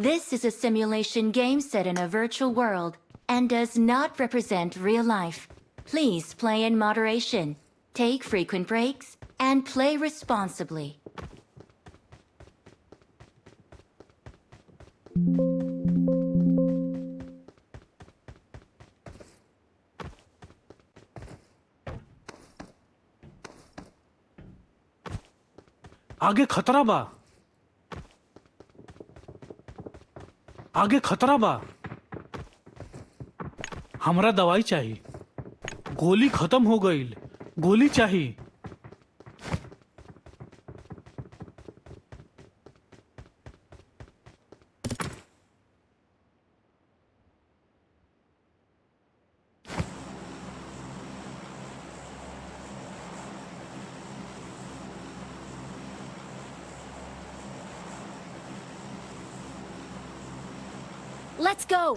This is a simulation game set in a virtual world and does not represent real life. Please play in moderation, take frequent breaks, and play responsibly. आगे खतरा बा। आगे खतरा बा। हमरा दवाई चाहिए। गोली खत्म हो गईल। गोली चाहिए। Let's go!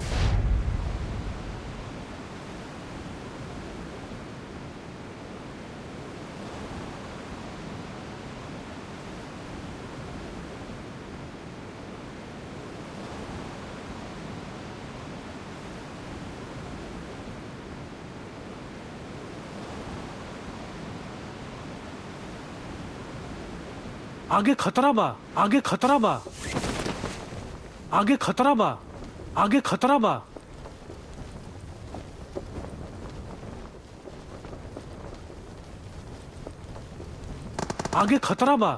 आगे खतरा बा। आगे खतरा बा। आगे खतरा बा। आगे खतरा बा। आगे खतरा बा।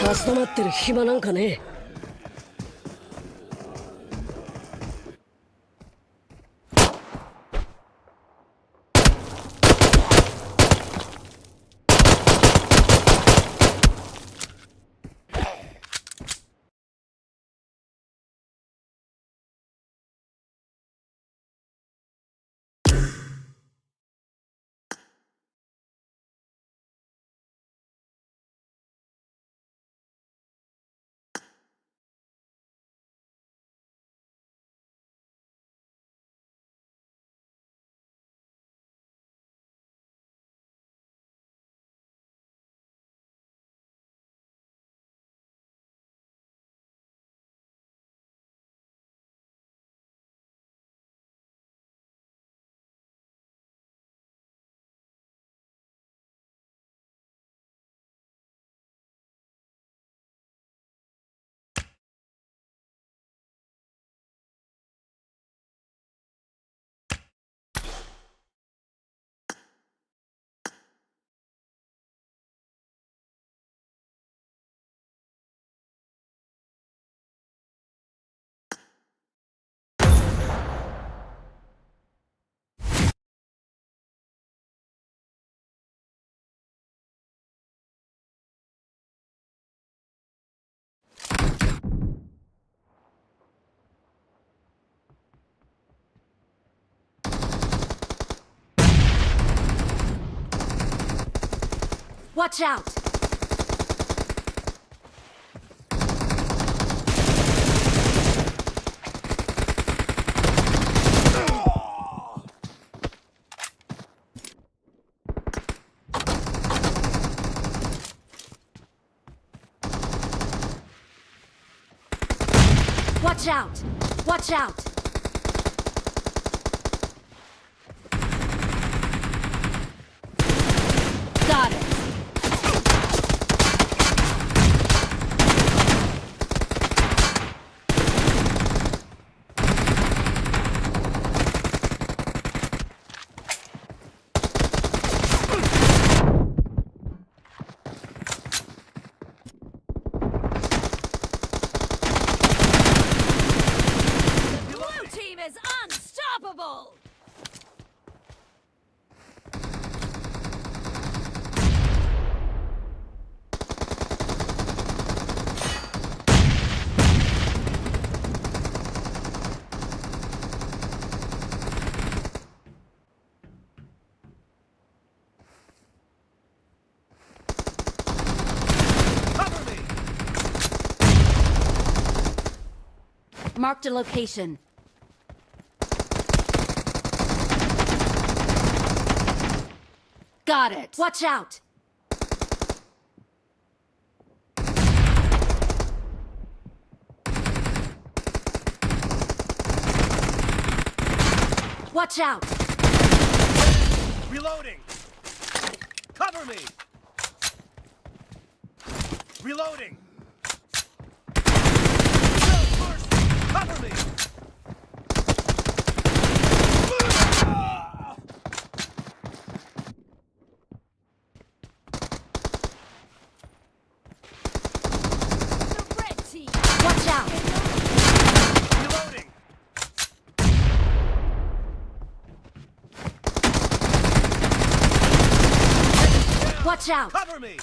立ち止まってる暇なんかねえ。Watch out! Watch out! Watch out! Got it! Is unstoppable! Cover me! Marked a location. Got it. Watch out! Watch out! Reloading! Cover me! Reloading! Cover me! The red team! Watch out! Reloading! Watch out! Cover me!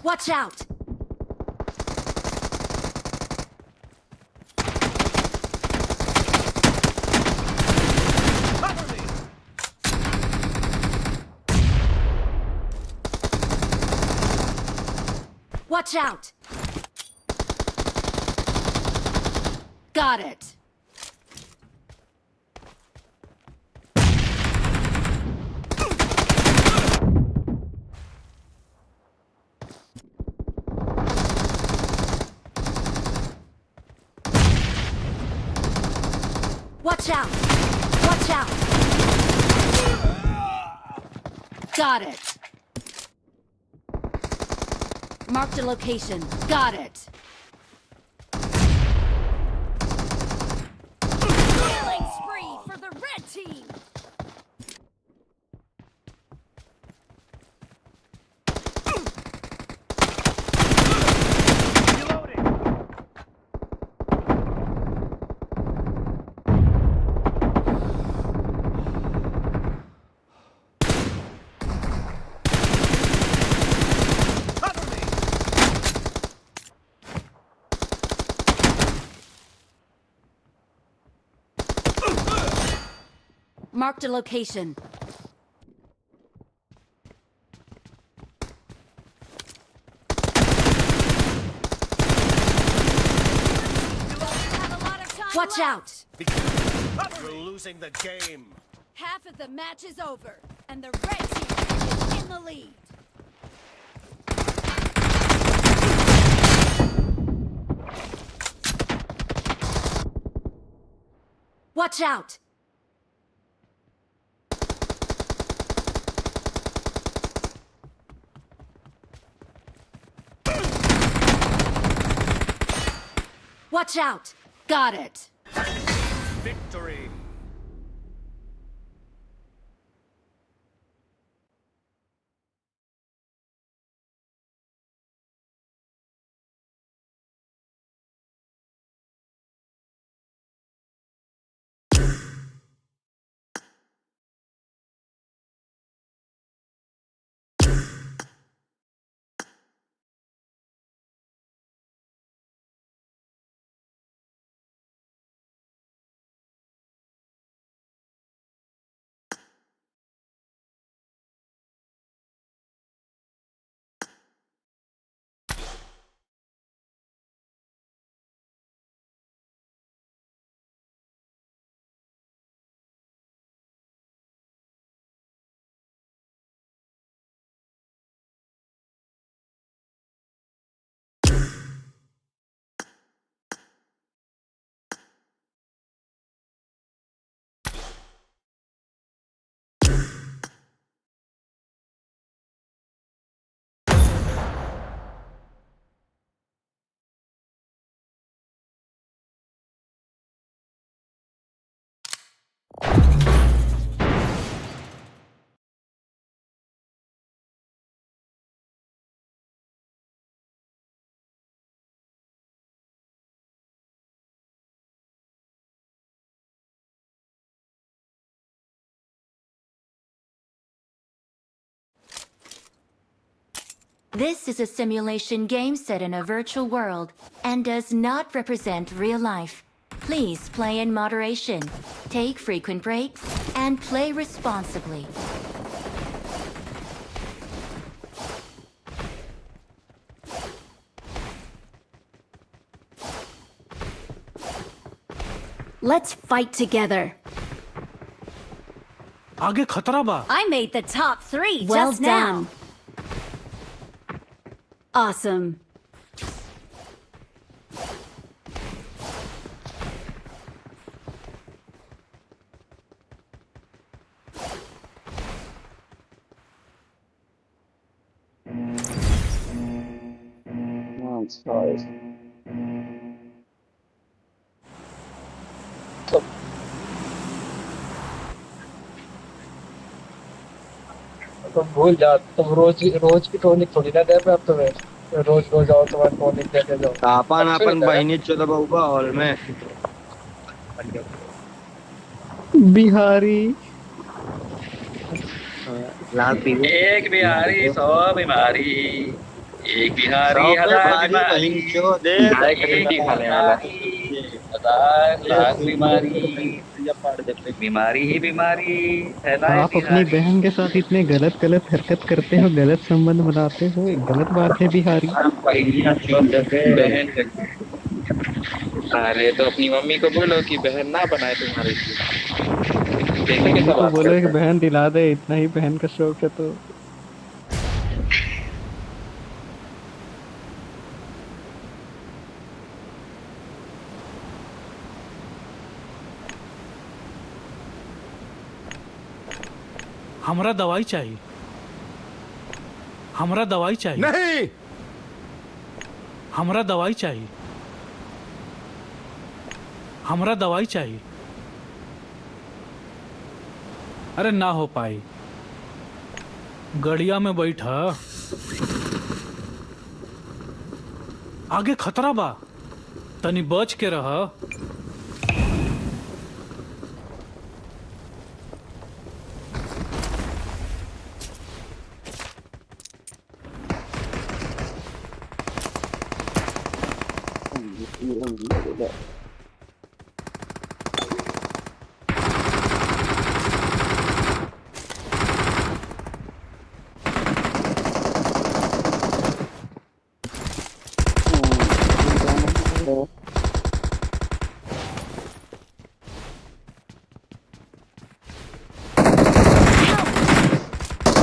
Watch out! Cover me! Watch out! Got it. Watch out! Watch out! Got it. Marked a location. Got it. Killing spree for the red team! Reloading! Cover me! Marked a location. Have a lot of time Watch left. out! We're losing the game. Half of the match is over, and the red team is in the lead. Watch out! Watch out! Got it. Victory! This is a simulation game set in a virtual world and does not represent real life. Please play in moderation, take frequent breaks, and play responsibly. Let's fight together. आगे खतरा बा I made the top 3 Well just now. done. Awesome. तुम भूल जाओ, तुम रोज रोज की tonic थोड़ी ना दे रहे अब तुम्हें। रोज रोज आओ तुम्हारे टॉनिक देते जाओ। आपण आपण बहिणीच्या तर भाऊ का हॉल में बिहारी लाल पी एक बिहारी 100 बीमारी, एक बिहारी हजार बीमारी, एक बिहारी 1000 लाख बीमारी, बीमारी ही बीमारी फैलाए आप अपनी बहन के साथ इतने गलत गलत हरकत करते हो, गलत संबंध बनाते हो, ये गलत बात है बिहारी। बहन। अरे तो अपनी मम्मी को बोलो कि बहन ना बनाए तुम्हारी। देखने के तो बोलो कि बहन दिला दे, इतना ही बहन का शौक है तो। हमरा दवाई चाहिए, हमरा दवाई चाहिए, नहीं हमरा दवाई चाहिए, हमरा दवाई चाहिए। अरे ना हो पाई, गड़िया में बैठा, आगे खतरा बा, तनी बच के रह।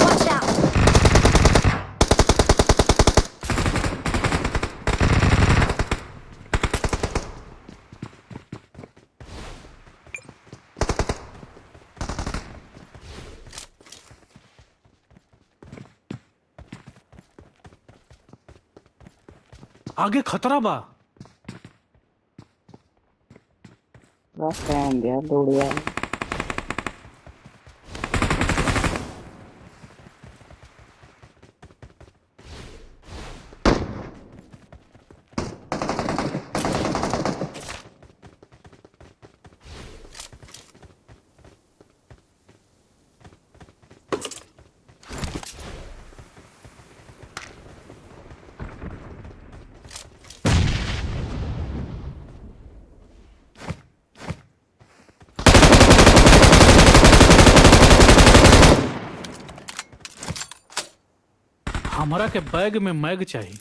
Watch out. आगे खतरा बा। हमारा के बैग में मैग चाहिए।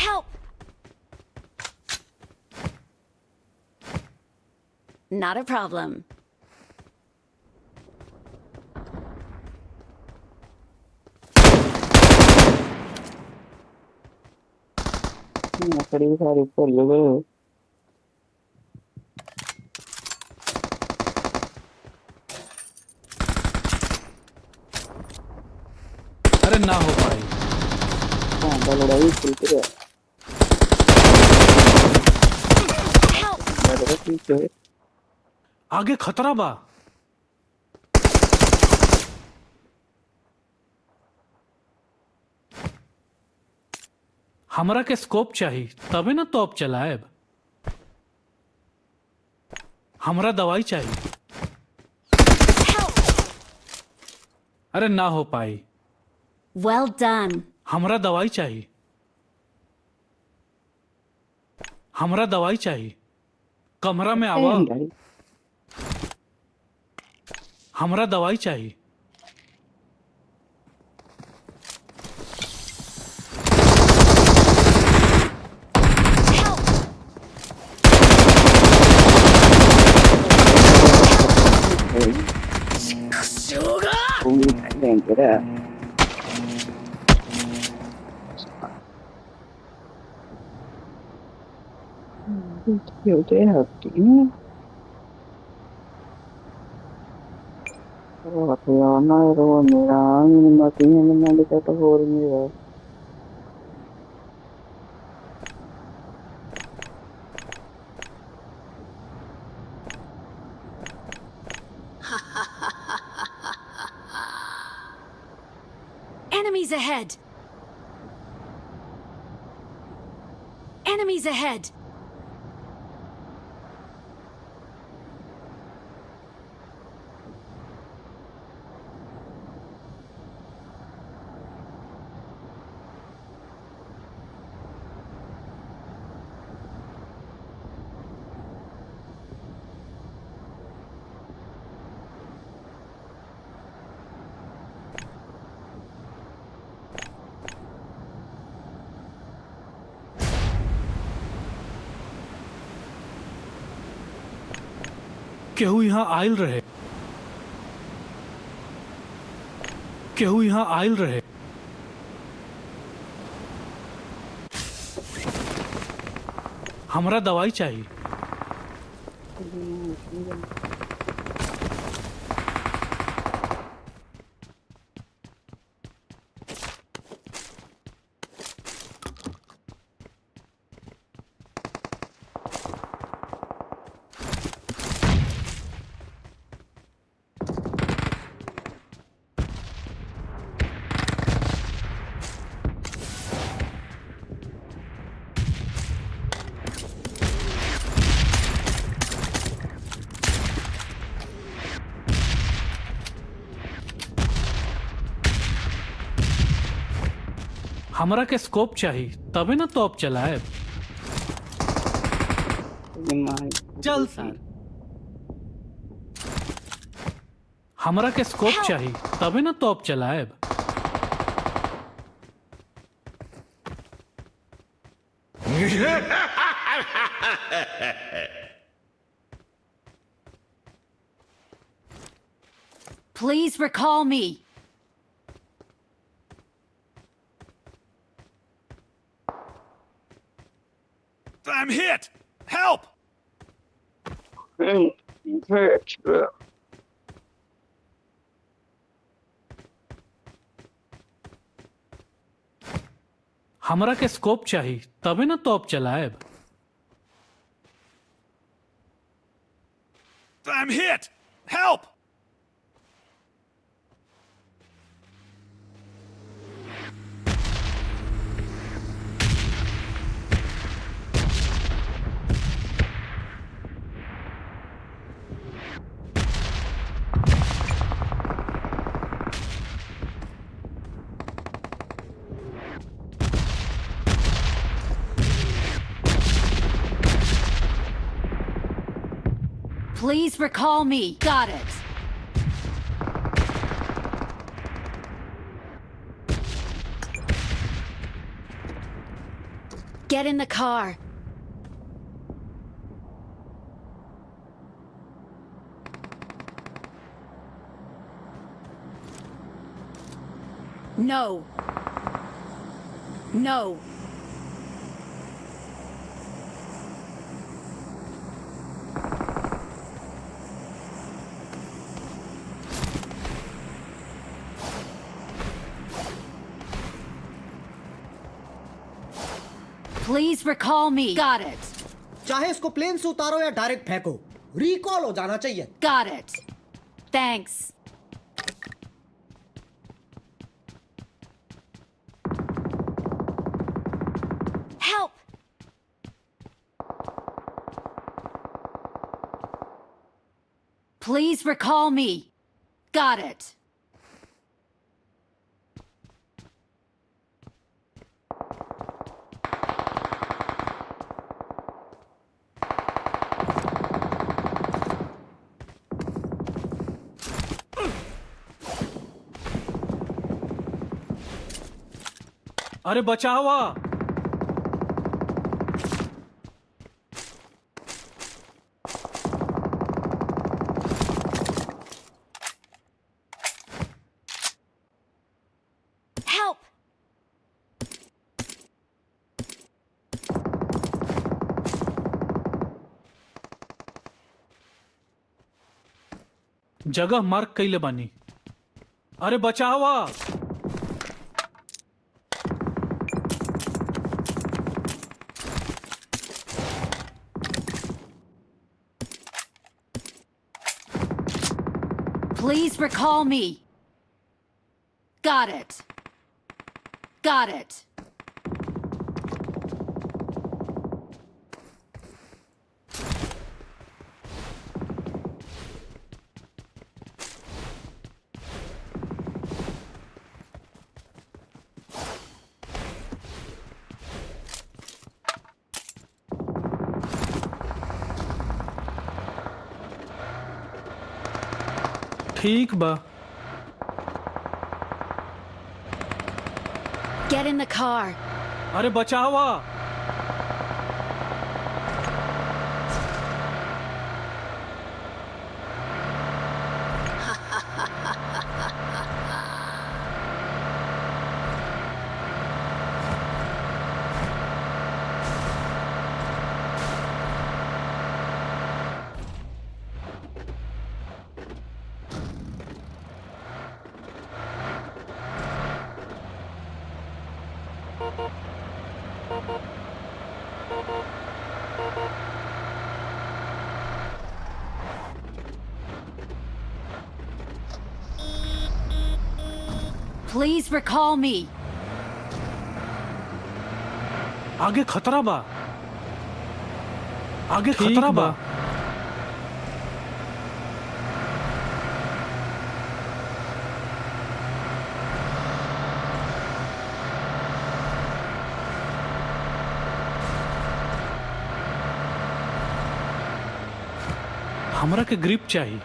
Help. Not a problem. मकड़ी सारी ऊपर जो गए। अरे ना हो पाई, लड़ाई चलती है। Help. आगे खतरा बा। हमरा के स्कोप चाहिए, तबे ना तोप चलाएब। हमरा दवाई चाहिए, Help. अरे ना हो पाई। Well done. हमरा दवाई चाहिए। हमरा दवाई चाहिए। कमरा में आवा। हमरा दवाई चाहिए। Cái đó hiểu thế hợp chính thì nói rồi mira nhưng mà tiếng mình đi cái hồ như vậy Enemies ahead. Enemies ahead. केहू यहाँ आयल रहे। केहू यहाँ आयल रहे। हमरा दवाई चाहिए। हमरा के स्कोप चाहिए तबे ना तोप चलाए। चल सर। हमरा के स्कोप चाहिए तबे ना तोप चलाए। Please recall me. I'm hit! Help! हमरा के स्कोप चाहिए तबे ना तोप चलाए। I'm hit! Help! Please recall me. Got it. Get in the car. No. No. Please recall me. Got it. चाहे इसको प्लेन से उतारो या डायरेक्ट फेंको, रिकॉल हो जाना चाहिए। Got it. Thanks. Help! Please recall me. Got it. अरे बचावा। Help! जगह मार्क कइले बानी। अरे बचावा। Please recall me. Got it. Got it. ठीक बा। Get in the car. अरे बचावा। Please recall me. आगे खतरा बा। आगे खतरा बा। हमरा के ग्रिप चाहिए।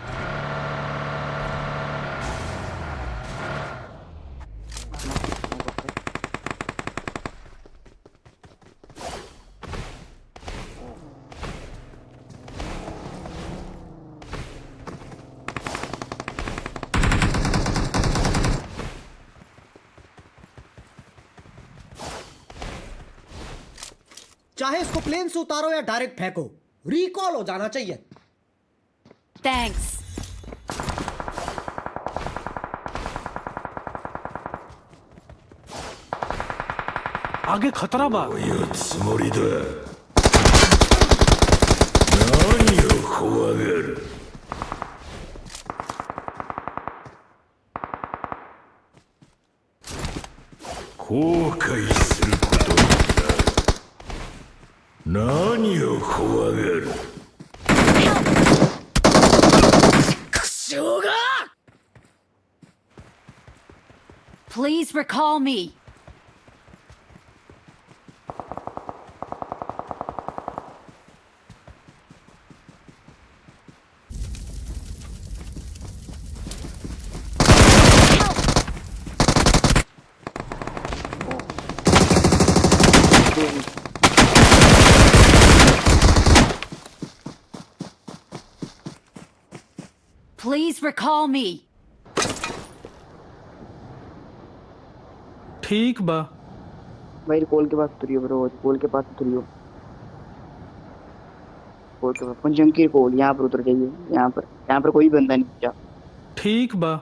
चाहे इसको प्लेन से उतारो या डायरेक्ट फेंको, रिकॉल हो जाना चाहिए। Thanks. आगे खतरा बा। どういうつもりだ。何を怖がる。後悔することになる。何を怖がる。 Please recall me. Please recall me. ठीक बा। भाई पोल के पास उतरियो ब्रो, पोल के पास उतरियो। पोल के पास पंचंकी पोल, यहाँ पर उतर जाइए। यहाँ पर कोई बंदा नहीं जा। ठीक बा।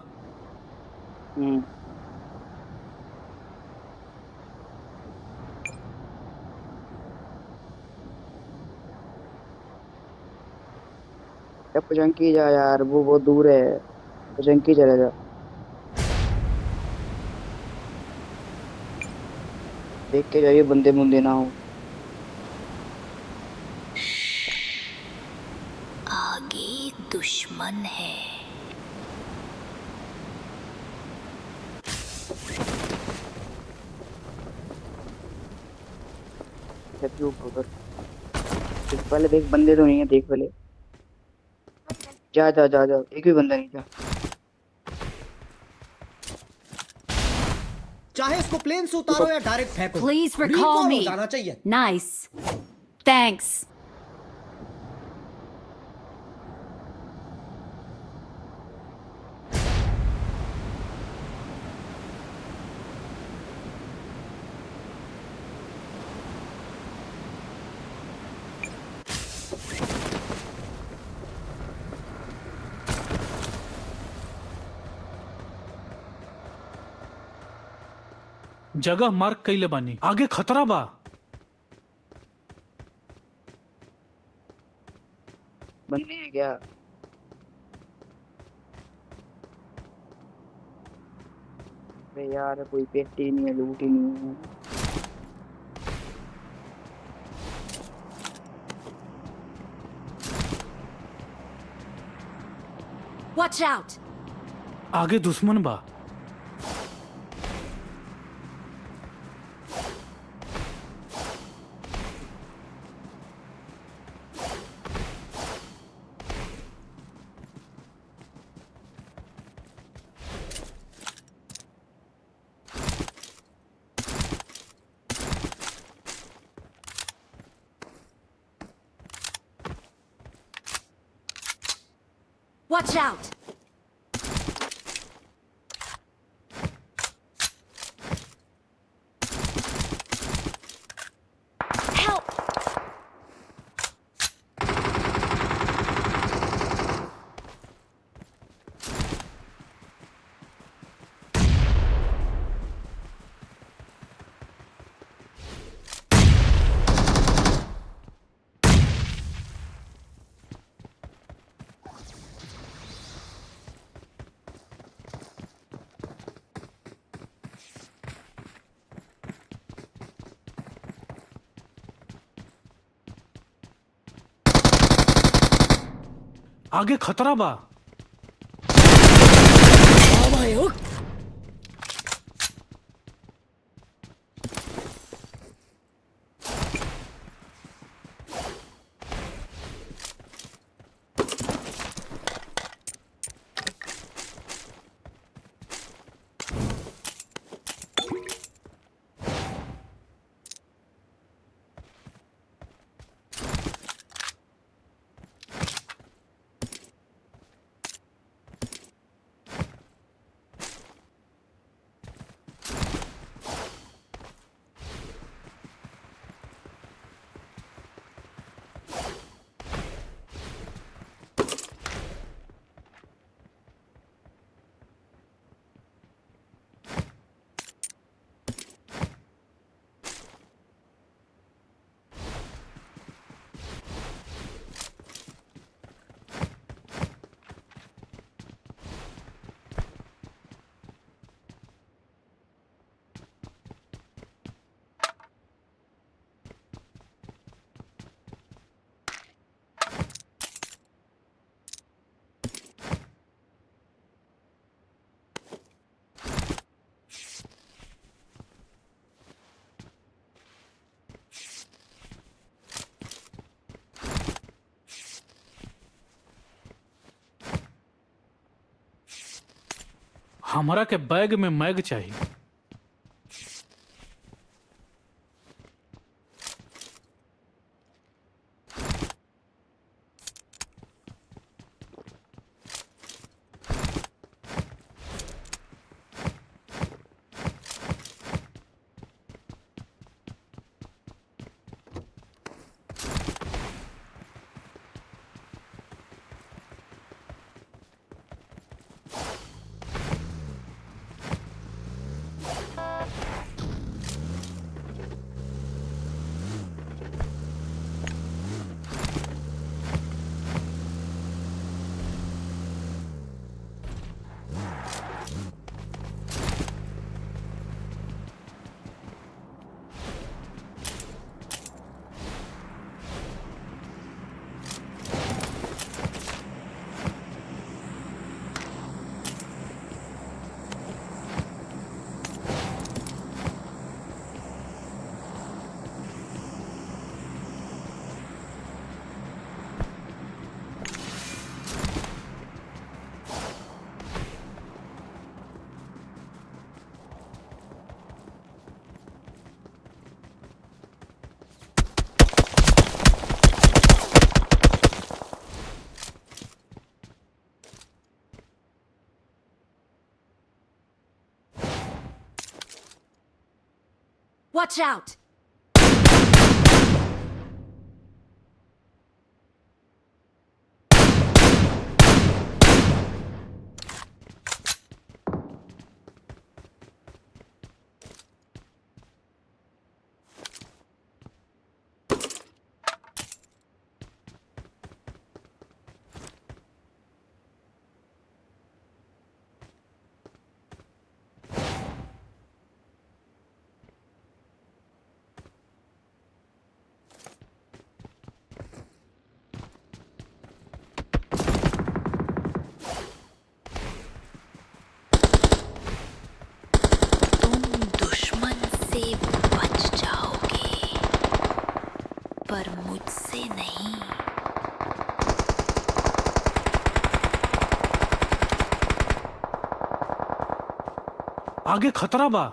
पंचंकी जा यार, वो बहुत दूर है। पंचंकी चला जा। देख के जाइए बंदे मुंदे ना हो। आगे दुश्मन है। उधर पहले देख, बंदे तो नहीं है, देख पहले। जा जा जा जा, एक भी बंदा नहीं था। चाहे इसको प्लेन से उतारो या डायरेक्ट फेंको, Please recall रिकॉल हो me. जाना चाहिए। Nice. Thanks. जगह मार्क कइले बानी, आगे खतरा बा। बंदे हैं क्या? अरे यार कोई पेटी नहीं है, लूट ही नहीं है। Watch out. आगे दुश्मन बा। Watch out. Help. आगे खतरा बा। あばよ。हमरा के बैग में मैग चाहिए। Watch out! तुम दुश्मन से बच जाओगे, पर मुझसे नहीं। आगे खतरा बा।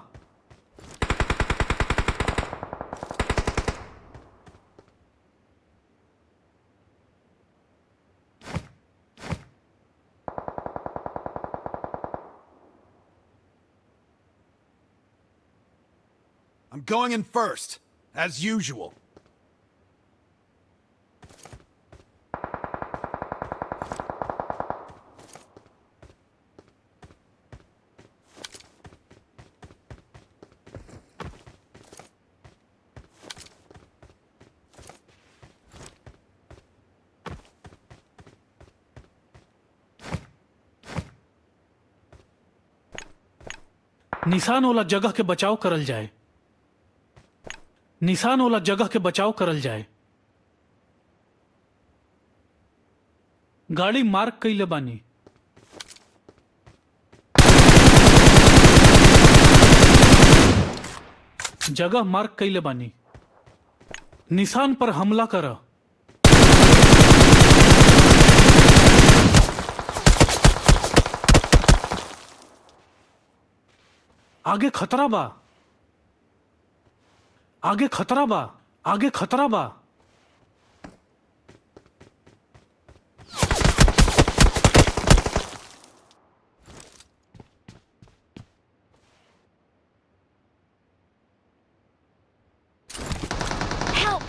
I'm going in first, as usual. निशान वाला जगह के बचाव करल जाए। निशान वाला जगह के बचाव करल जाए। गाड़ी मार्क कइले बानी। जगह मार्क कइले बानी। निशान पर हमला कर। आगे खतरा बा। आगे खतरा बा। आगे खतरा बा। Help!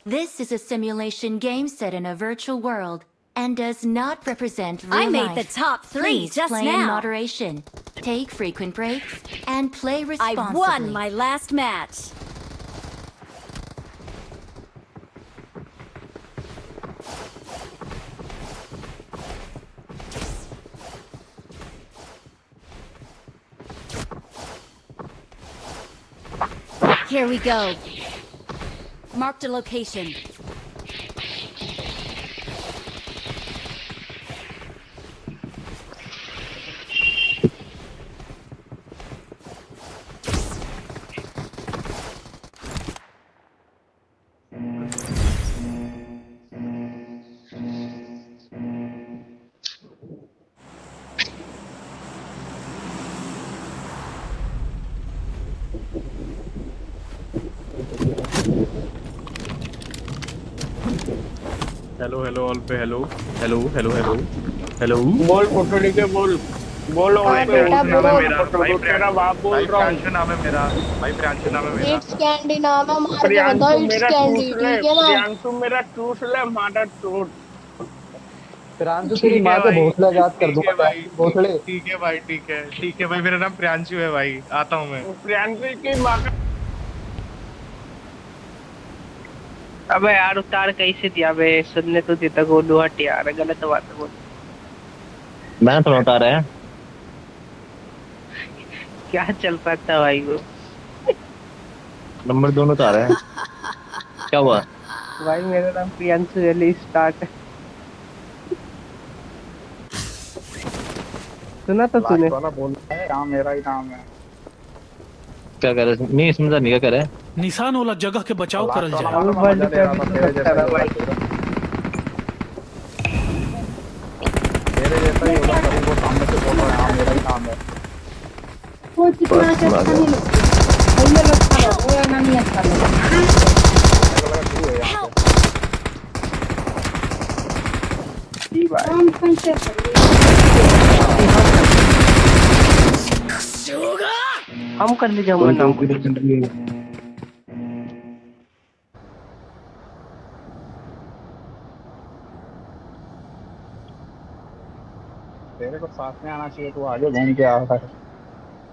This is a simulation game set in a virtual world and does not represent real I life. made the top 3 Please just play in now. moderation. Take frequent breaks and play I responsibly. won my last match. Here we go. Marked a location. Hello hello all पे hello hello hello hello hello बोल photo लेके बोल बोल और बेटा नाम है बोल। मेरा भाई तेरा बाप बोल रहा हूँ। प्रियांशु नाम है मेरा भाई, प्रियांशु नाम है मेरा। इट्स कैंडी नाम है, मार के प्रियांशु बताओ इट्स मेरा कैंडी, चूस ले, ठीक है ना? प्रियांशु मेरा चूस ले, माटा चोट। प्रांशु ठीक तेरी माँ है के भाई, भोसले याद कर ठीक है दूंगा भाई, भोसले। ठीक है भाई, ठीक है भाई, मेरा नाम प्रियांशु है भाई, आता हूँ मैं। प्रियांशु की माँ का अबे यार उतार कैसे दिया बे, सुनने तो देता गोलू हट यार, गलत बात है बोल। मैं थोड़ा उतारा है। क्या चल सकता है भाई वो। नंबर दोनों उतारा है। क्या हुआ? भाई मेरा नाम प्रियांशु है, स्टार्ट है। सुना तो तूने? वाला बोल रहा है, हाँ मेरा ही नाम है। क्या कर रहे? नहीं समझा नहीं, क्या कर रहे? निशान वाला जगह के बचाव करल जाए। वो वर्ल्ड पे अभी तो सकता है भाई। मेरे जैसा ही होगा, कभी वो सामने से बोल रहा है, हाँ मेरा ही नाम है। वो कितना अच्छा नहीं लगता, मुझे लगता है वो ना नहीं अच्छा लगता। मेरे को लगा तू है यहाँ पे। हम कैसे हम कर ले जाऊंगा नाम। तेरे को साथ में आना चाहिए, तू आगे घूम के आ रहा है,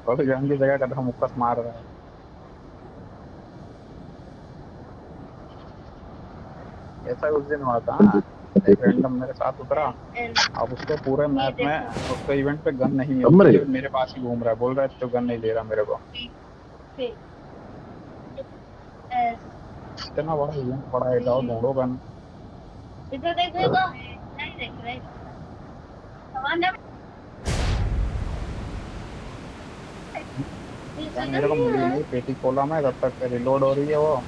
थोड़ी गन की जगह कदम मुक्कस मार रहा है। ऐसा उस दिन हुआ था, एक रैंडम मेरे साथ उतरा, अब उसको पूरे मैप में उसको इवेंट पे गन नहीं मिली, मेरे पास ही घूम रहा है, बोल रहा है तो गन नहीं दे रहा मेरे को। इतना बड़ा इवेंट पड़ा है, जाओ ढूंढो गन। इधर देखो, नहीं देख रहे मेरे को मिली नहीं, पेटी खोला मैं, तब तक रिलोड हो रही है वो।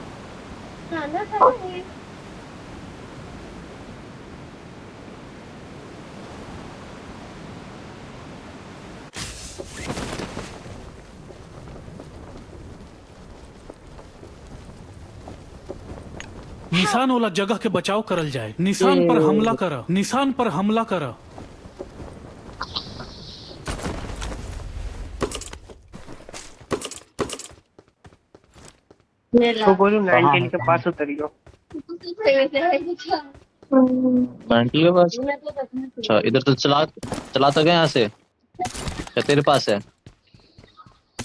निशान वाला जगह के बचाव करल जाए। निशान पर हमला कर, निशान पर हमला कर। तो बोलू 19 के पास उतरियो। 90 के पास? अच्छा इधर तो चला तो गए यहाँ से। क्या तेरे पास है?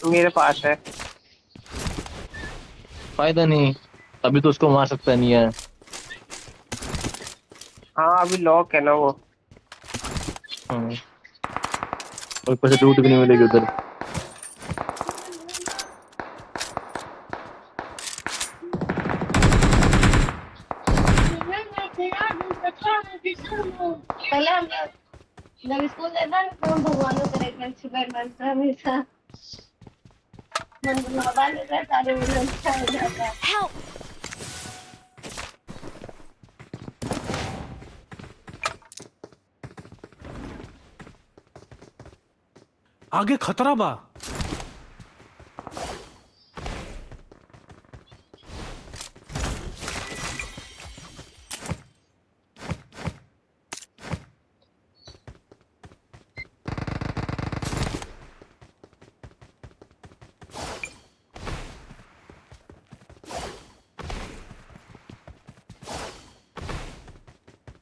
मेरे पास है। फायदा नहीं, अभी तो उसको मार सकता नहीं है। हाँ अभी लॉक है ना वो। और ऊपर से लूट भी नहीं मिलेगी उधर। पहले हम जब स्कूल जाता है तो हम भगवान को करेक्ट सुपरमैन से हमेशा मन लगा लेता है, सारे वो अच्छा हो जाता है। Help! आगे खतरा बा।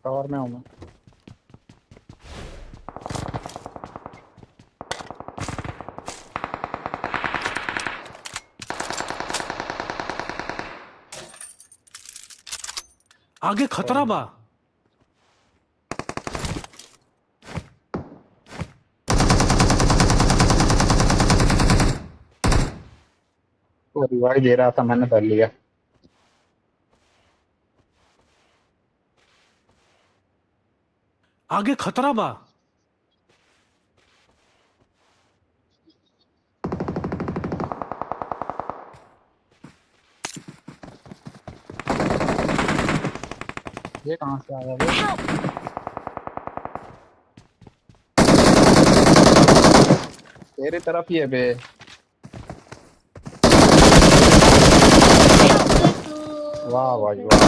कवर में हूँ मैं। आगे खतरा बा वो रिवाइव दे रहा था, मैंने कर लिया। आगे खतरा बा ये कहाँ से आया वो? तेरी तरफ ही है बे। वाह भाई वाह।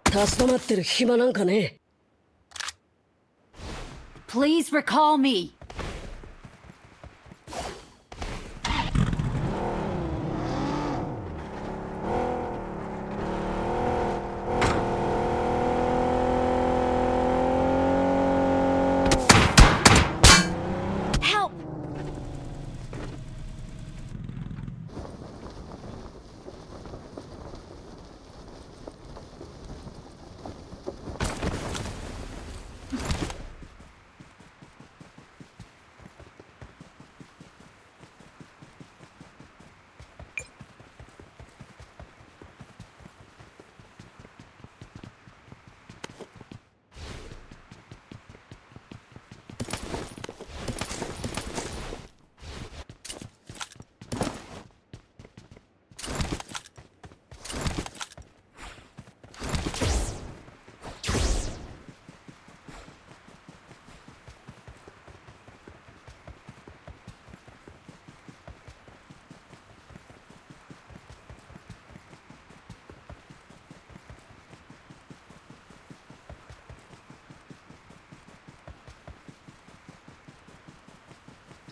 立ち止まってる暇なんかねえ。 Please recall me. Help!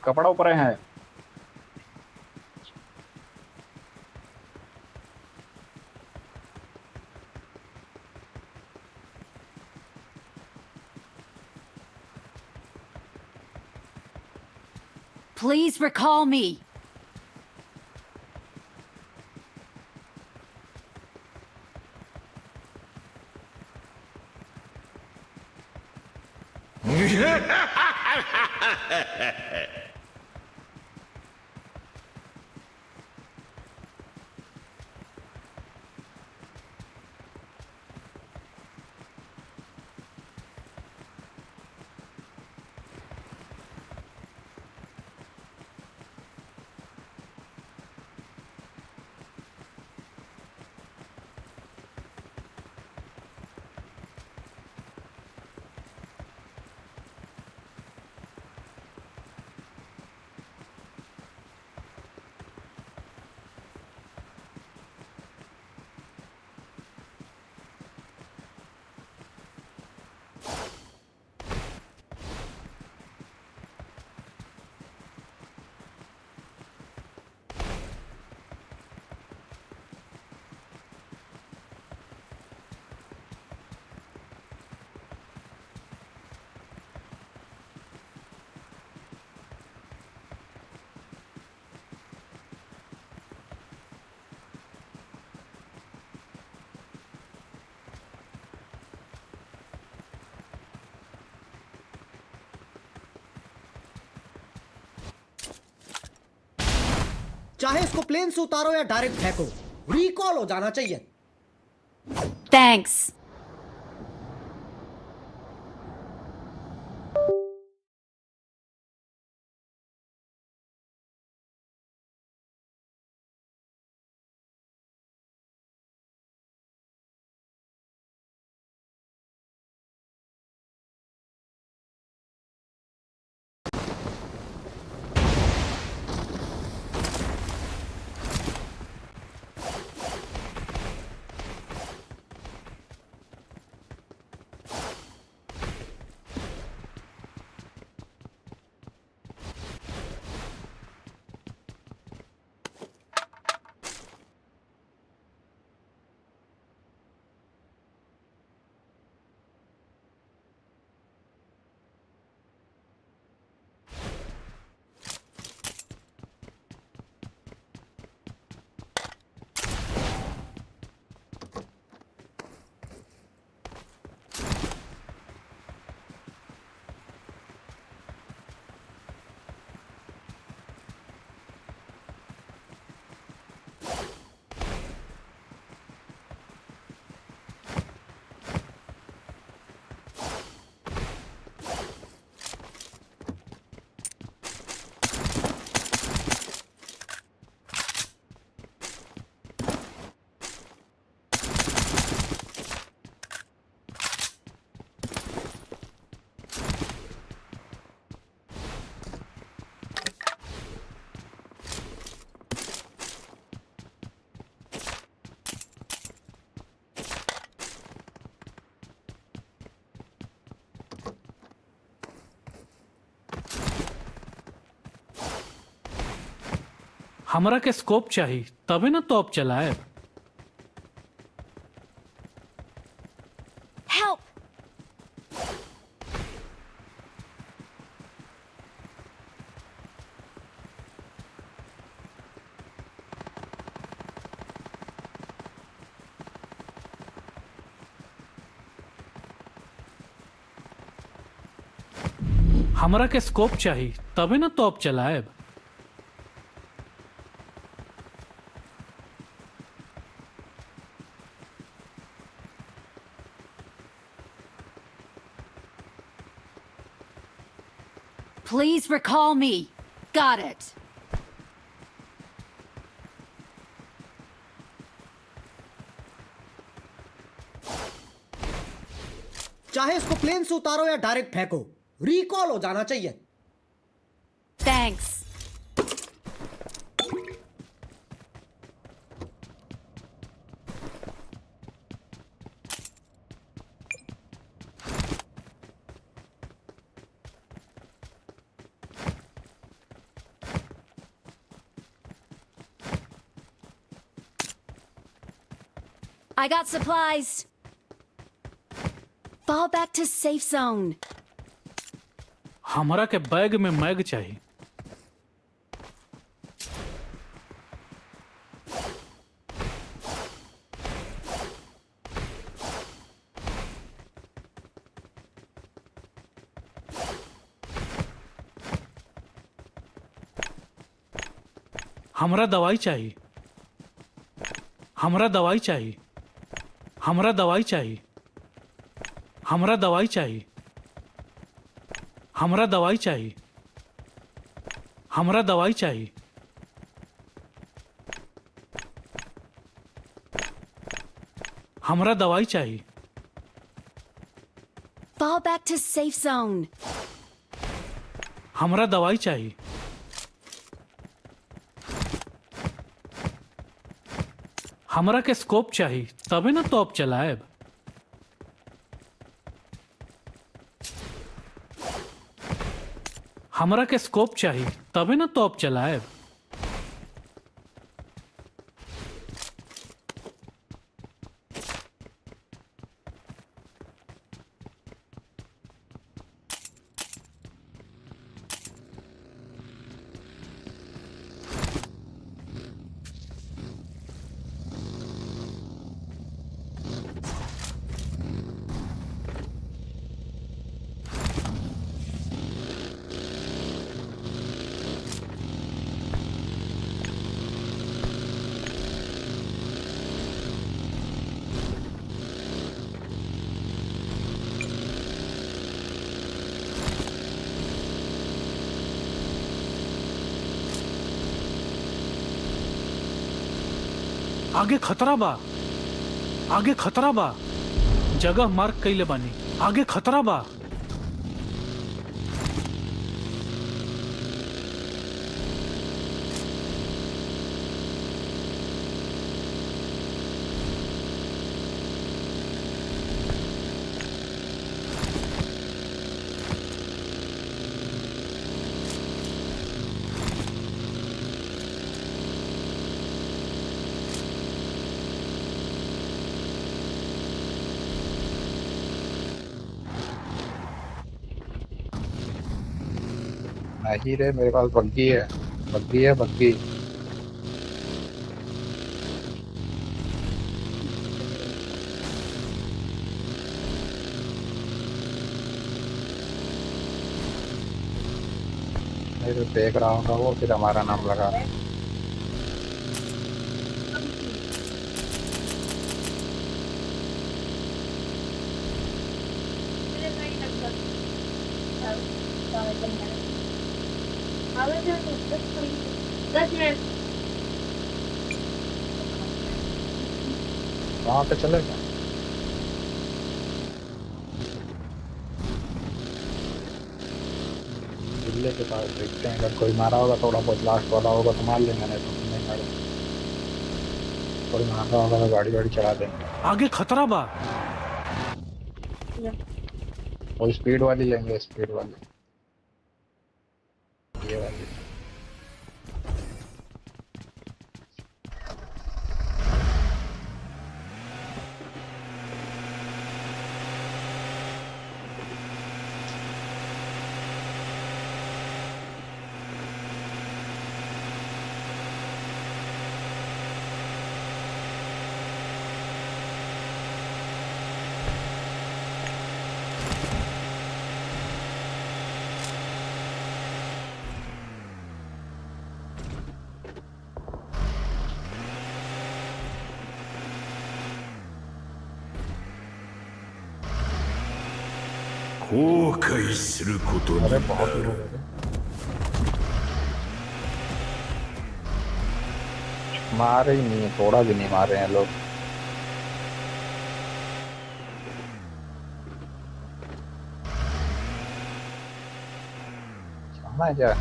कपड़ा ऊपर है। Please recall me. चाहे इसको प्लेन से उतारो या डायरेक्ट फेंको, रिकॉल हो जाना चाहिए। Thanks. हमरा के स्कोप चाहिए तबे ना तोप चलाए। Help! हमरा के स्कोप चाहिए तबे ना तोप चलाए। Please recall me. Got it. चाहे इसको प्लेन से उतारो या डायरेक्ट फेंको, रिकॉल हो जाना चाहिए। Thanks. I got supplies. Fall back to safe zone. हमरा के बैग में मैग चाहिए। हमरा दवाई चाहिए। हमरा दवाई चाहिए। हमरा दवाई चाहिए। हमरा दवाई चाहिए। हमरा दवाई चाहिए। हमरा दवाई चाहिए। हमरा दवाई चाहिए। Fall back to safe zone. हमरा दवाई चाहिए। हमरा के स्कोप चाहिए तबे ना तोप चलाएब। हमरा के स्कोप चाहिए तबे ना तोप चलाएब। आगे खतरा बा। आगे खतरा बा। जगह मार्क कइले बानी। आगे खतरा बा। नहीं रे, मेरे पास बग्गी है। बग्गी है, बग्गी। नहीं तो देख रहा होगा वो, फिर हमारा नाम लगा। वहाँ पे चलेगा। किले के पास देखते हैं, अगर कोई मारा होगा थोड़ा बहुत लास्ट वाला होगा तो मार लेंगे, नहीं तो नहीं मारेंगे। कोई मारा होगा तो गाड़ी वाड़ी चला देंगे। आगे खतरा बा। और स्पीड वाली लेंगे, स्पीड वाली, ये वाली। 後悔することにな अरे る बहुत ही लोग हैं। मारे ही नहीं, थोड़ा भी नहीं मारे हैं लोग। जाना है क्या?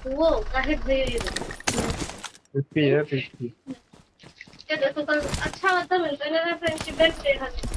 वो काहे दे 50 है 50। ये देखो कल अच्छा मतलब मिलता है ना फ्रेंडशिप बेस्ट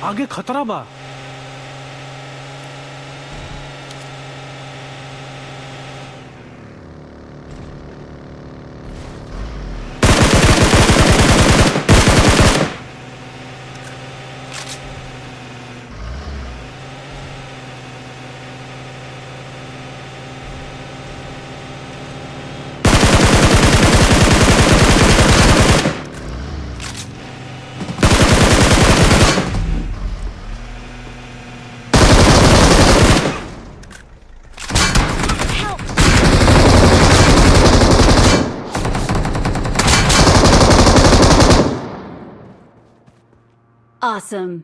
आगे खतरा बा Awesome.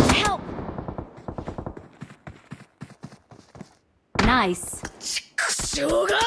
Help! Nice. しょうが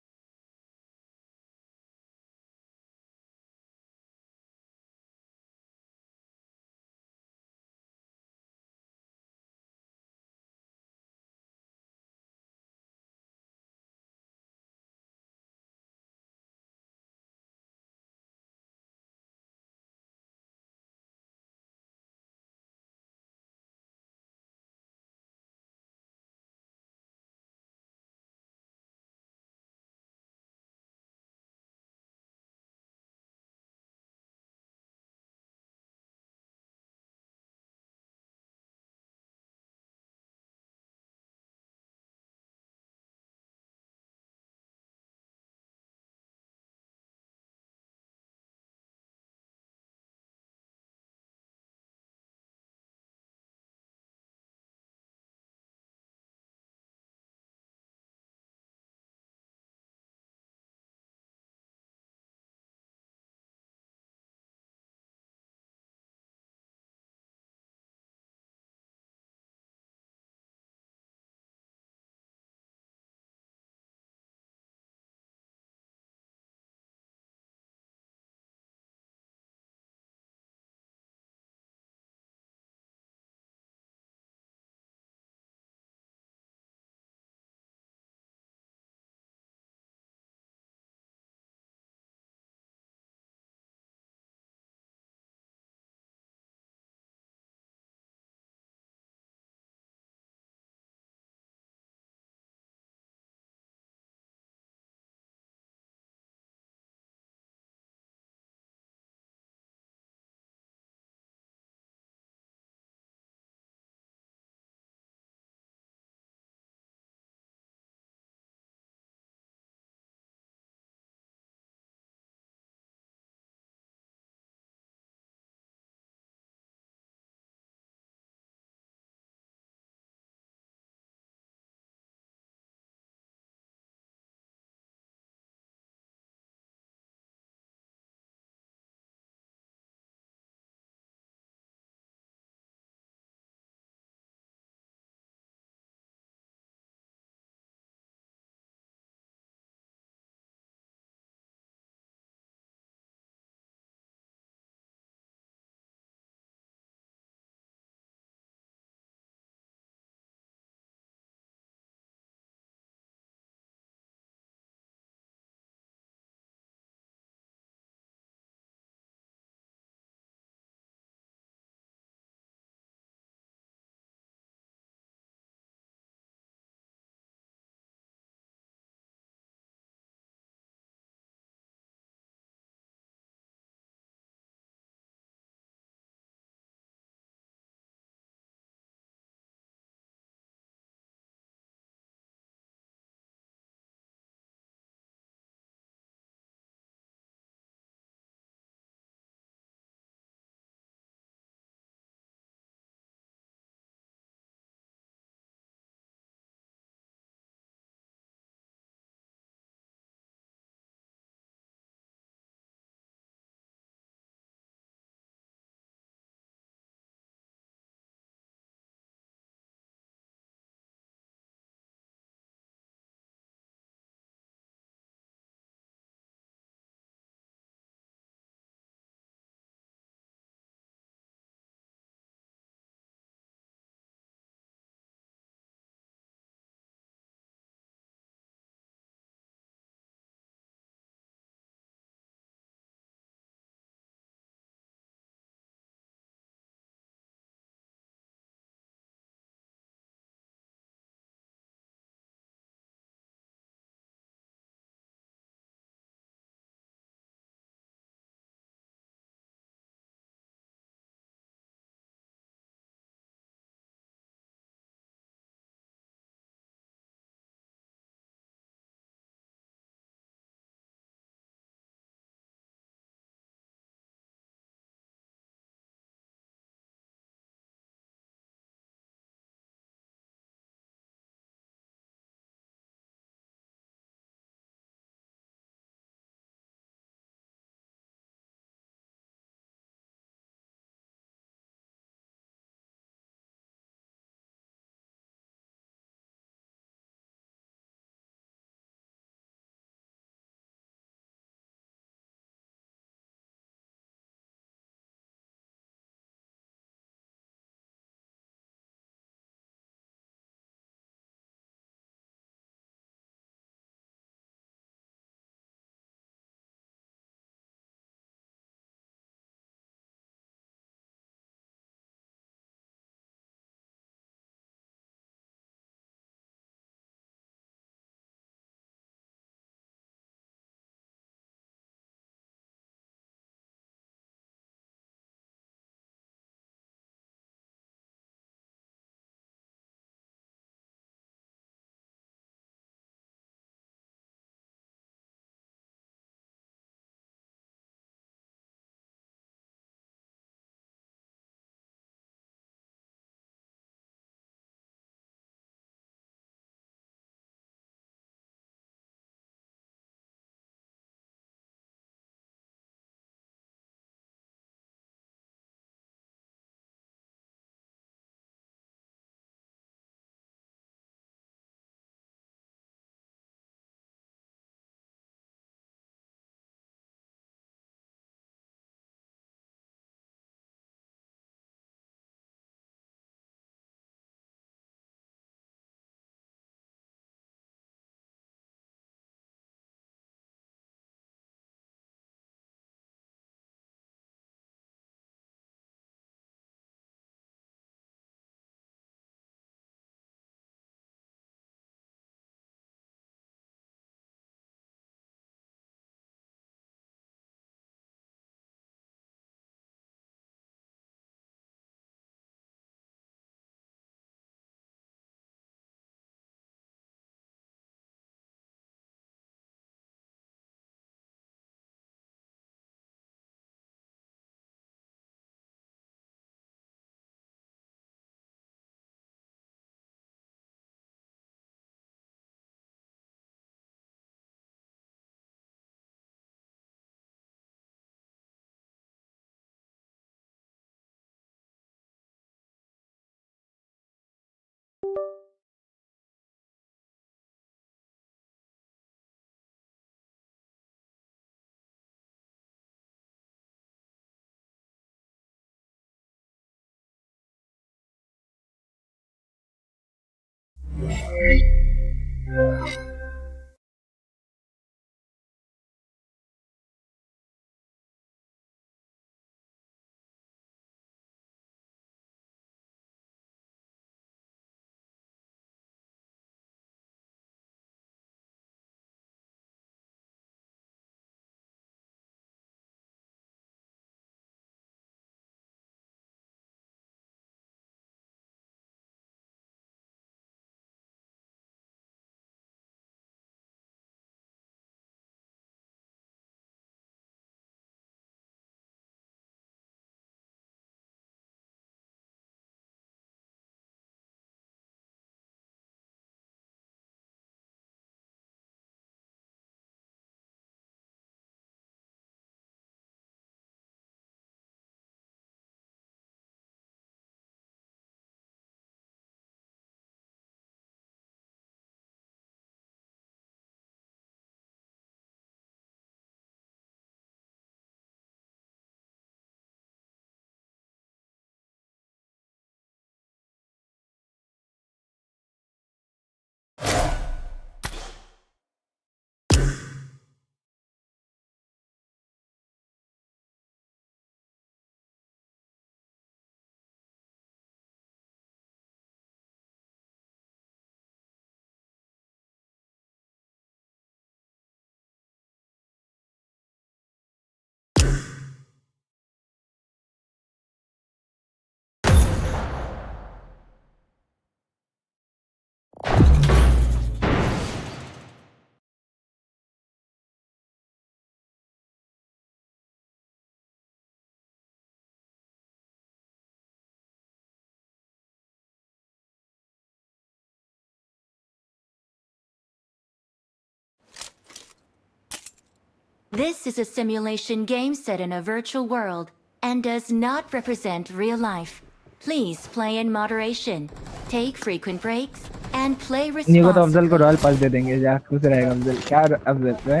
This is a simulation game set in a virtual world and does not represent real life. Please play in moderation, take frequent breaks, and play नहीं को तो अफजल को responsibly. रॉयल पास दे देंगे जा खुश रहेगा अफजल क्या अफजल है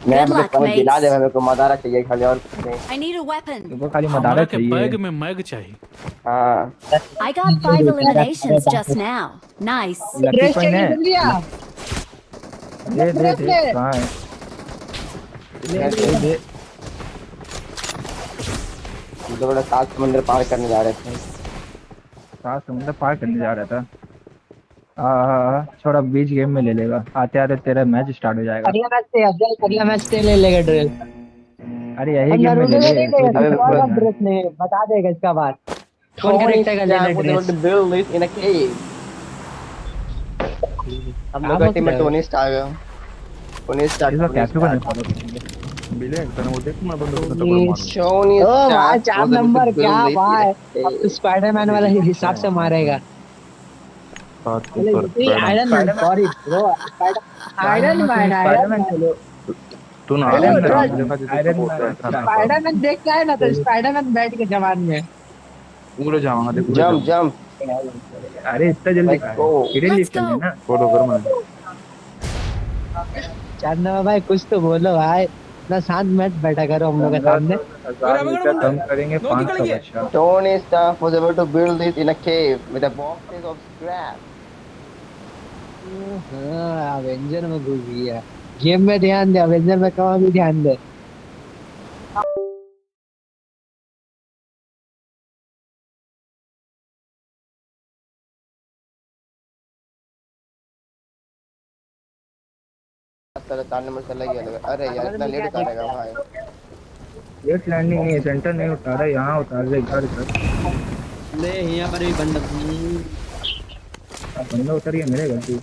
मैं Good luck, mates. दिला दे मेरे को मदारा चाहिए खाली और कुछ नहीं। I need a weapon. तुमको खाली हमरा मदारा के बैग चाहिए में मैग चाहिए। हाँ I got 5 eliminations just now. Nice. Lucky coin है दे दे दे कहाँ है दे दे तो बड़ा सात समुद्र पार करने जा रहे थे। सात समुद्र पार करने जा रहा था हाँ छोड़ा बीच गेम में ले लेगा आते आते तेरा मैच स्टार्ट हो जाएगा अगला मैच से ले लेगा ड्रेस अरे यही गेम में ले ले ड्रेस ने बता देगा इसका बाद कौन कैरेक्टर का ले dress build it in a cave। हम लोग का टीम में टोनी स्टार है। टोनी स्टार इसका कैसे को नहीं फॉलो बिले करना वो देख मैं बंदों को टोनी ओ स्टार भाई 4 नंबर क्या भाई अब तो स्पाइडरमैन वाला हिसाब से मारेगा iron man sorry bro iron man तू ना आयरन स्पाइडरमैन देख के आए ना तो स्पाइडरमैन बैठ के जवान में पूरा जाऊंगा देखो जंप जंप अरे इतना जल्दी किरण लिफ्ट करनी ना फोटो कर मैं चंदा भाई कुछ तो बोलो भाई ना शांत बैठ बैठा करो हम लोग के सामने कम करेंगे 500 अच्छा Tony Stark was able to build it in a cave with a boxes of scrap। हाँ अवेंजर में घुस गया गेम में ध्यान दे अवेंजर में कहाँ भी ध्यान दे तार नंबर चला गया। अरे यार इतना लेट उतारेगा भाई। लेट लैंडिंग नहीं है सेंटर नहीं उतारा यहाँ उतार दे इधर ले यहाँ पर भी बंदा बंदा उतर गया मेरे गलती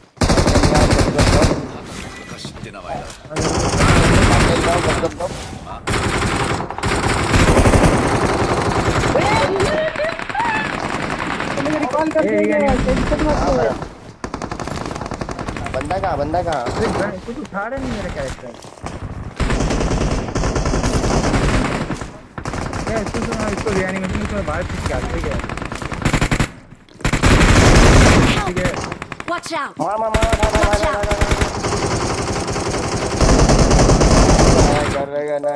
कॉल कर बंदा कहाँ कुछ उठा रहा नहीं मेरा कैरेक्टर क्या इसको रिएनिमेशन में बाहर कुछ क्या ठीक है ठीक है Watch out. मार कर रहेगा ना।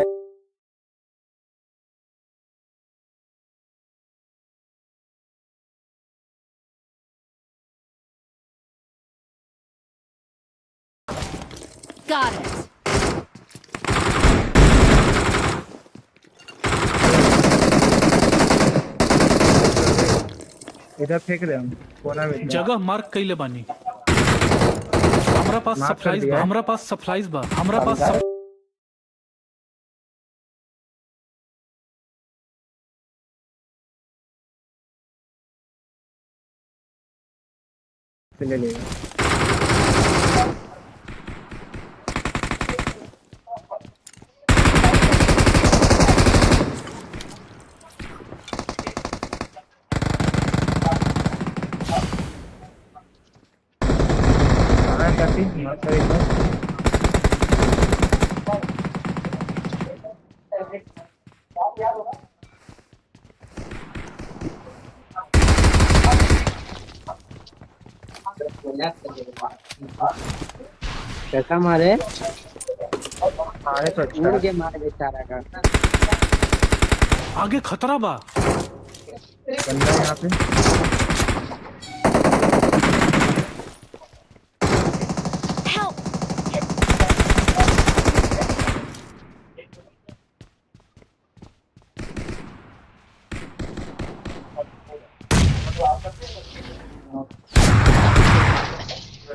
Got it. इधर फेंक रहे हम कोना में जगह मार्क कइले बानी। हमरा पास मार्क कर सप्लाईज दिया बा, है। हमरा पास सप्लाईज बा, हमरा पास से ले लेगा। कहाँ है काफी मार्क कर एक बार। कैसा मारे मारे तो अच्छा उड़ है। के मारे बेचारा का। आगे खतरा बा। बंदा यहाँ पे Help!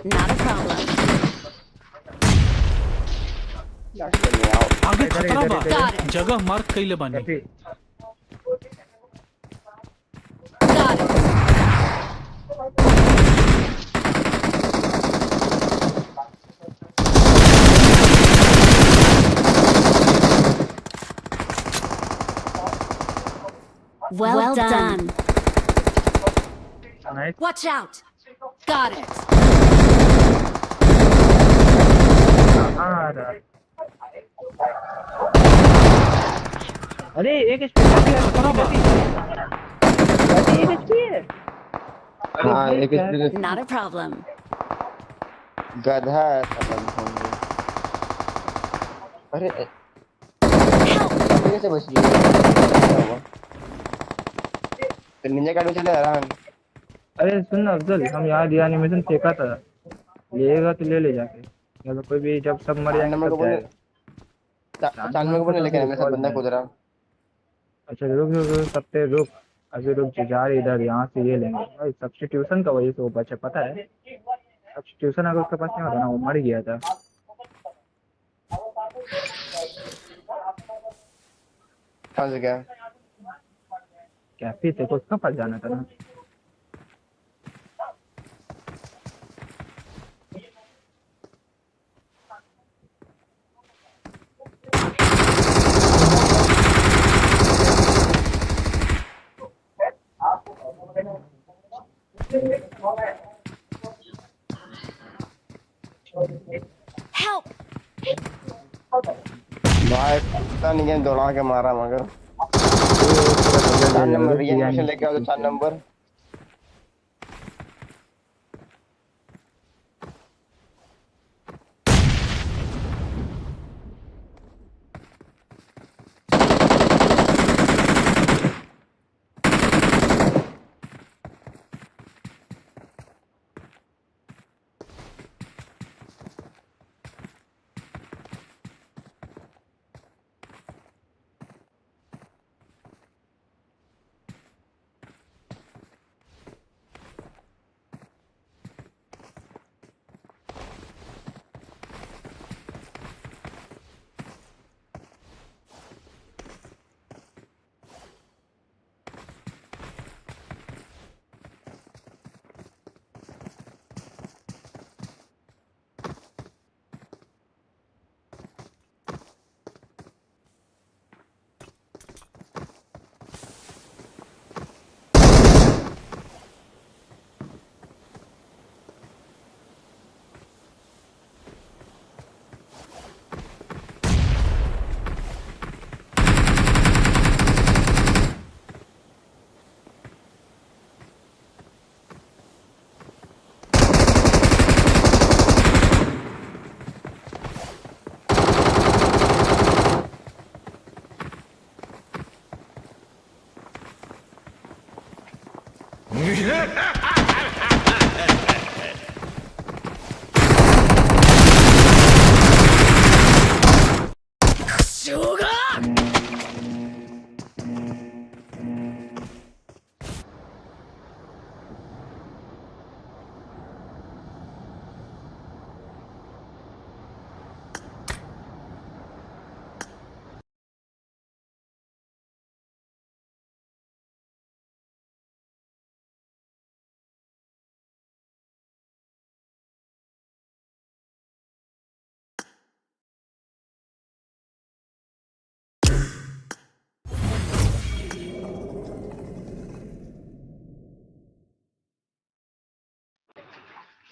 Not a problem. आगे इधर, खतरा इधर, बा। इधर। Got it. जगह मार्क कइले बानी। काफी Got it. Well done. Nice. Watch out. Got it. हाँ रहा। अरे एक HP खतरा बा। एक HP है। हाँ एक Not a problem. गधा है साला भोंदू। अरे Help! अभी कैसे बच गई? तो निंजा गाड़ी चले आराम। अरे सुन ना अफजल, हम यहाँ दिया एनिमेशन फेंका था, लेगा तो ले ले जाके, या तो कोई भी जब सब मर जाएंगे नंबर को तब बोले जाएगा। चांद को बोले लेकिन मैं सब बंदा कूद रहा हूँ। अच्छा रुक रुक रुक, सब पे रुक, अभी रुक जा रहे इधर, यहाँ से ये लेंगे भाई। सब्स्टिट्यूशन का वजह से वो बचा, पता है सब्स्टिट्यूशन अगर उसके पास नहीं होता ना वो मर गया था। कौन से क्या? कैफे थे तो उसका पास जाना था ना। Help! भाई पता नहीं है दौड़ा के मारा मगर 4 नंबर रिएनिमेशन लेके आओ तो 4 नंबर।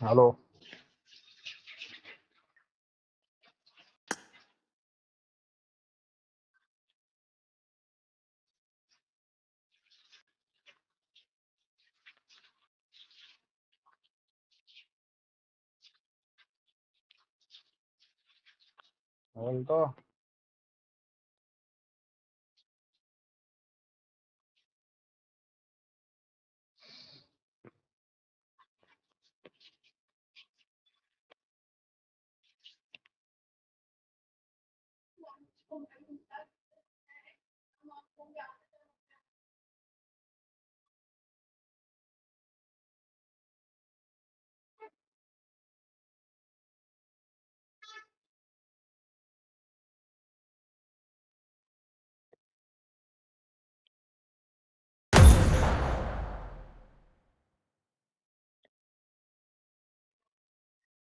हेलो। बोल तो।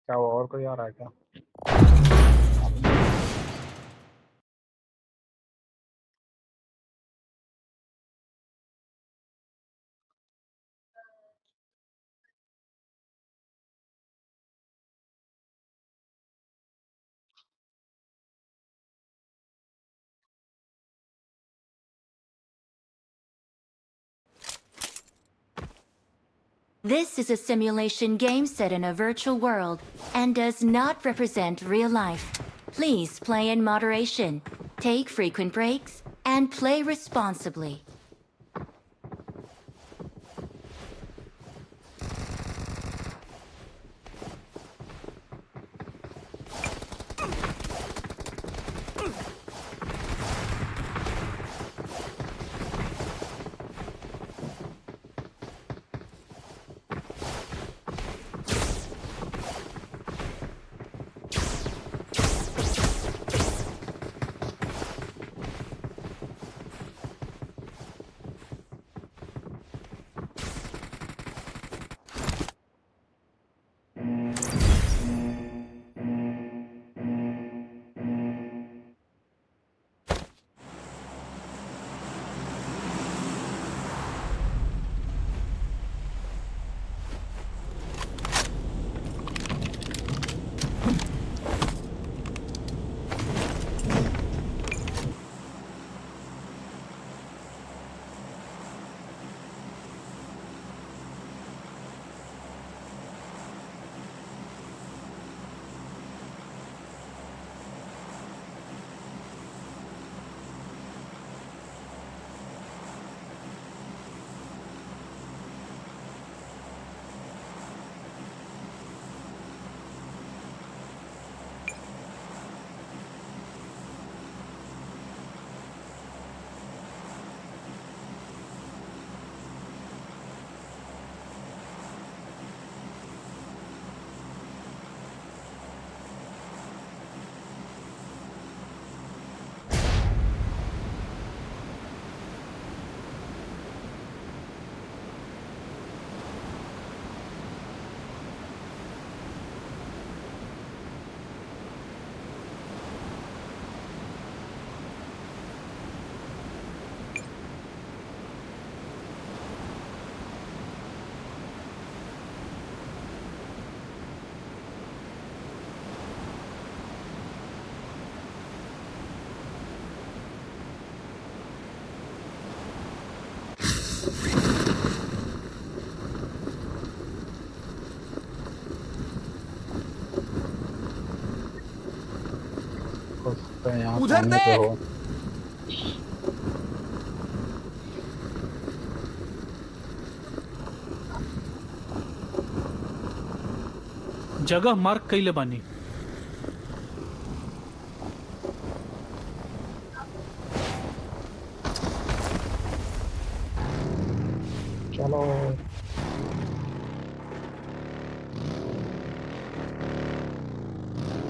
क्या हुआ, और कोई आ रहा है क्या? This is a simulation game set in a virtual world and does not represent real life. Please play in moderation, take frequent breaks, and play responsibly. उधर देख। जगह मार्क कइले बानी। चलो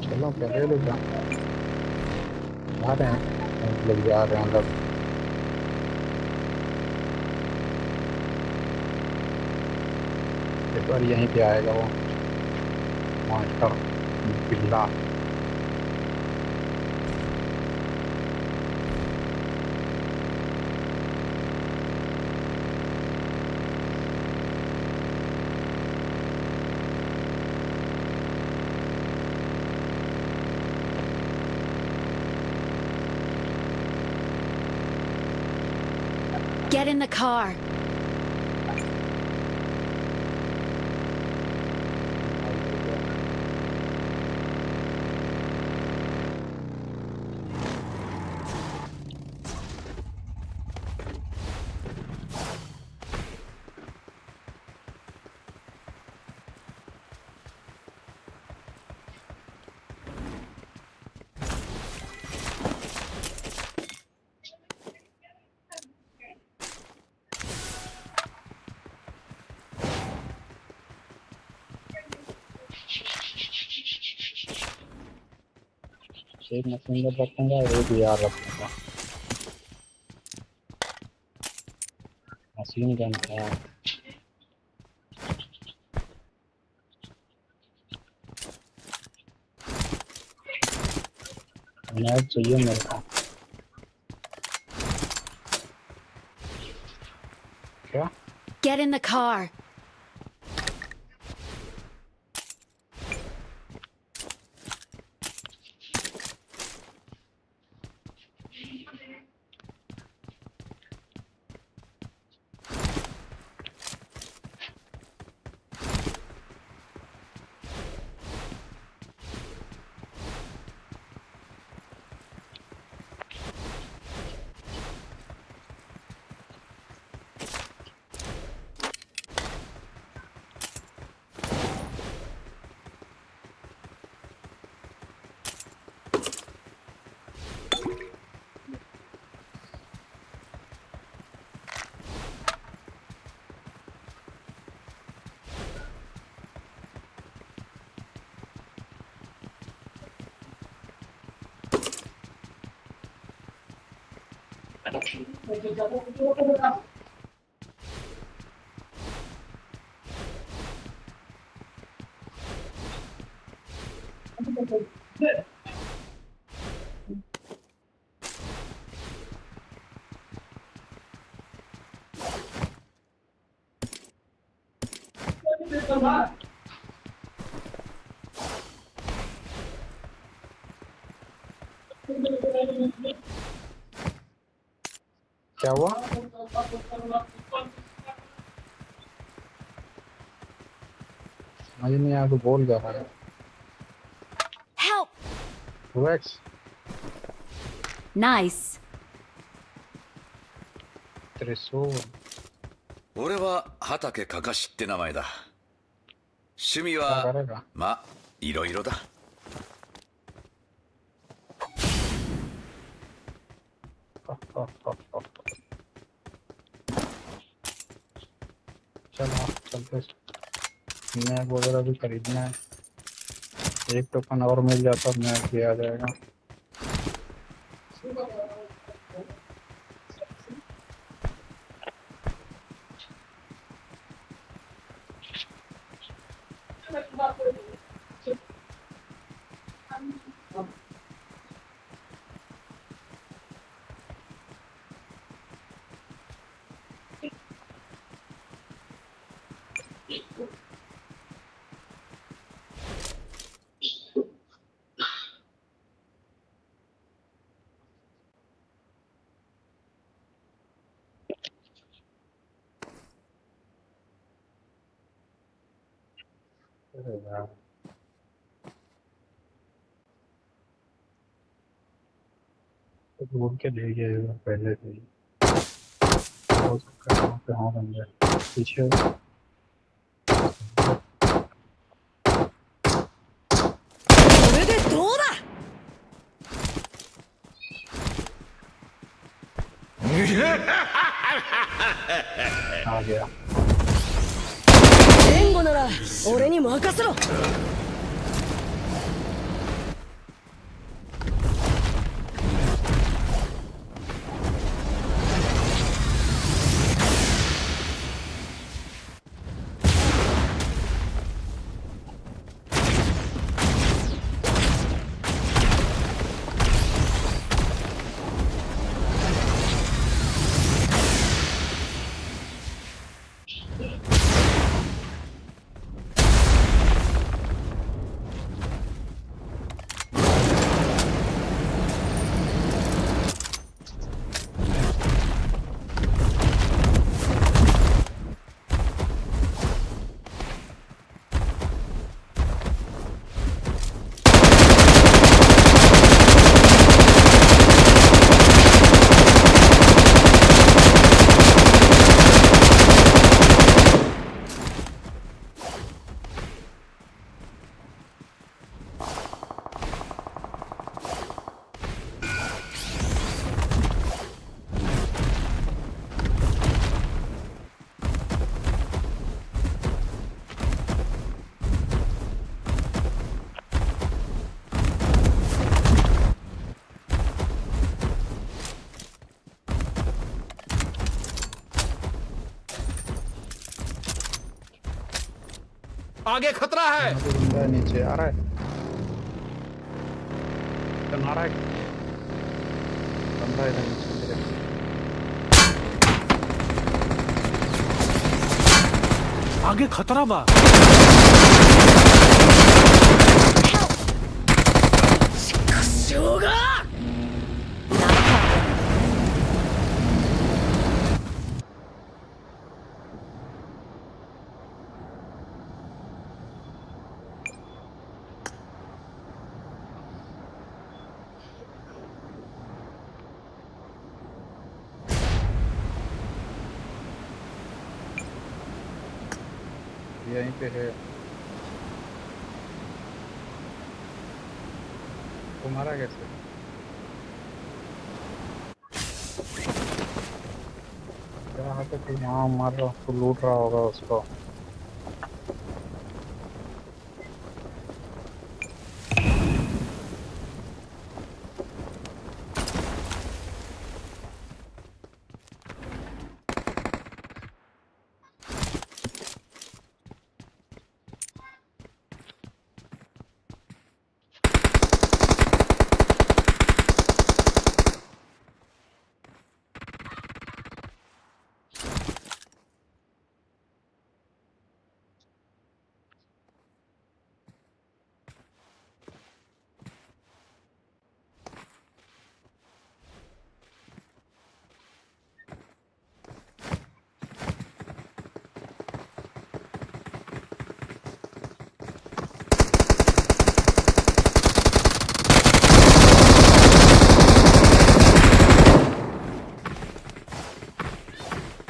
चलो पहले लोग जा रहे हैं, लोग जा रहे हैं मतलब एक बार यहीं पे आएगा वो मॉन्स्टर बिल्ला। Get in the car. एक मशीन गन रखूंगा, एक यार रखूंगा। मशीन गन है। मैच चाहिए मेरे को। क्या? Get in the car. क्या हुआ? समझ नहीं आया तो बोल क्या रहा है? Help! Rex, Nice. 俺は畑かかしって名前だ。趣味क्या は करेगा? まあいろいろだ。चलो चलते। मैप वगैरह भी खरीदना है। एक टोकन और मिल जाता मैप भी आ जाएगा। अरे यार, तो ढूंढ के ले गए पहले से ही। हो सकता है वहाँ पे हाँ बन जाए पीछे। これでどうだ आ गया। 前後なら俺に任せろ हाँ आगे खतरा है। बंदा है नीचे आ रहा है, आ रहा है बंदा इधर नीचे मेरे। आगे खतरा बा। यहीं पे है तुम्हारा कैसे? यहाँ पे तू वहाँ मार रहा, तू लूट रहा होगा उसको।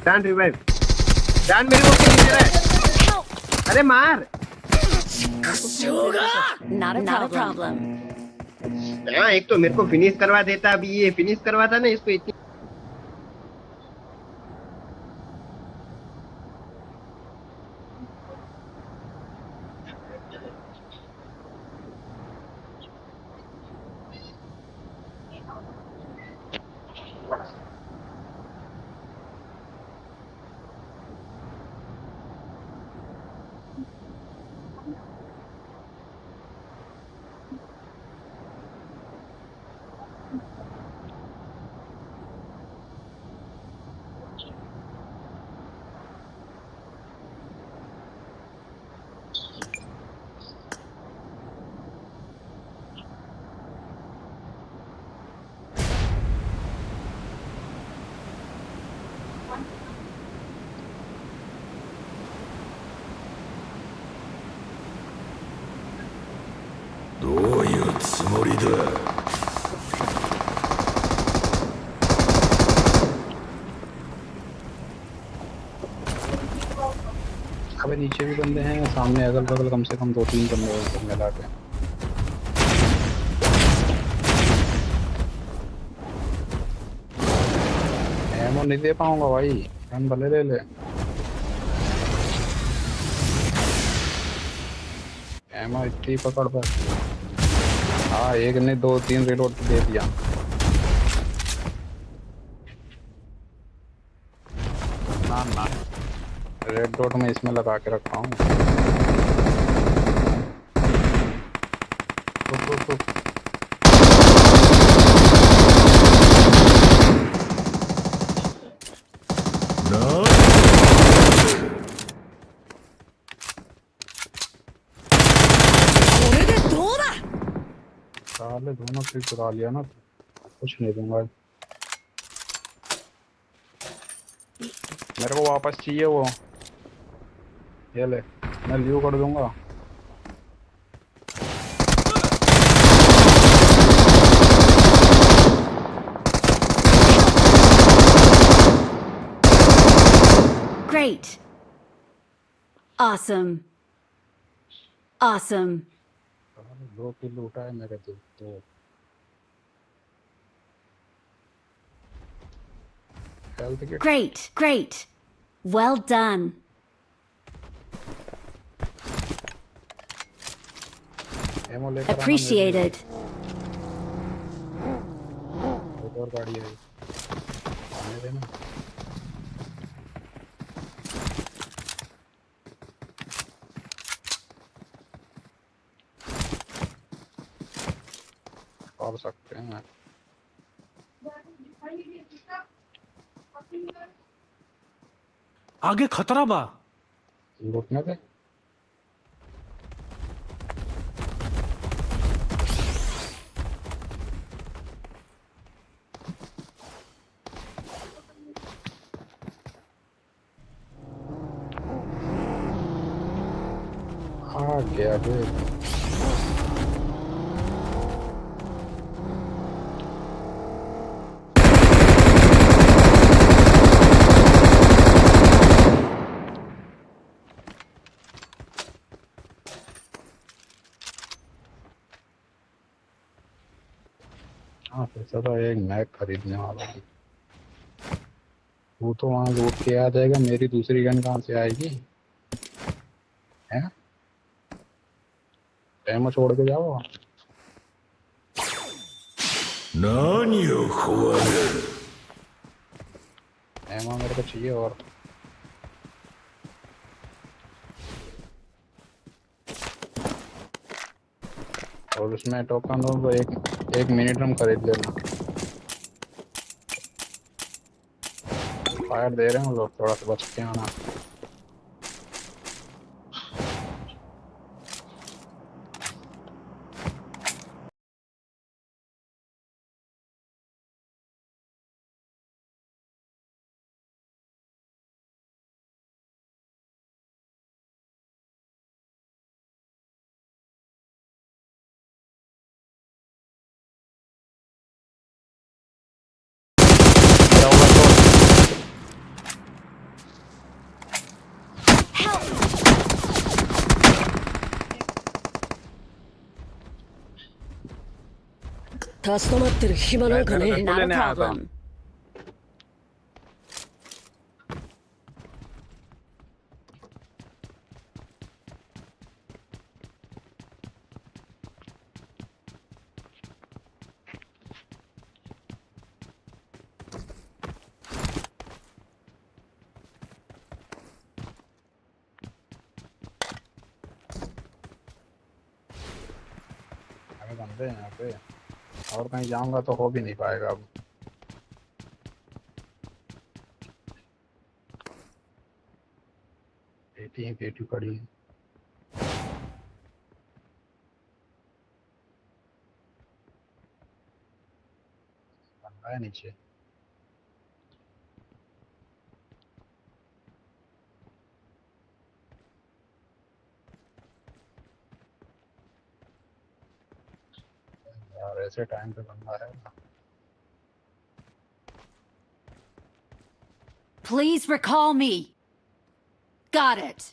जान रिवाइव, जान मेरे को नीचे रहे। अरे मार। Not a problem. हाँ एक तो मेरे को फिनिश करवा देता, अभी ये फिनिश करवाता ना इसको इतनी। अबे नीचे भी बंदे हैं, सामने अगल बगल कम से कम 2-3 बंदे मिला के। एमो नहीं दे पाऊंगा भाई, हम भले ले ले। एमो इतनी पकड़ पर। हाँ एक ने 2-3 रिलोड दे दिया। ना रेड डॉट में इसमें लगा के रखा हूँ। रुक। साले दोनों से चुरा लिया ना, कुछ नहीं दूंगा। मेरे को वापस चाहिए वो, ये ले, मैं लीव कर दूंगा। Great. Awesome. Awesome. 2 किल उठा है मेरे तो। Great. Well done. Appreciated. और गाड़ी है, आने देना। मार सकते हैं। आगे खतरा बा। लूटने दे। आ गया बे। हाँ पैसा तो एक मैक खरीदने वाला हूँ। वो तो वहां लूट के आ जाएगा, मेरी दूसरी गन कहाँ से आएगी? है एमो छोड़ के जाओ। एमो मेरे को चाहिए। और उसमें टोकन दो तो एक मिनट में खरीद लेना। फायर दे रहे हैं लोग, थोड़ा सा बच के आना। Not a problem. अरे बंदे हैं यहाँ पे, और कहीं जाऊंगा तो हो भी नहीं पाएगा अब। पेटी पड़ी है। बंदा है नीचे। यार ऐसे टाइम पे बंदा है ना। Please recall me. Got it.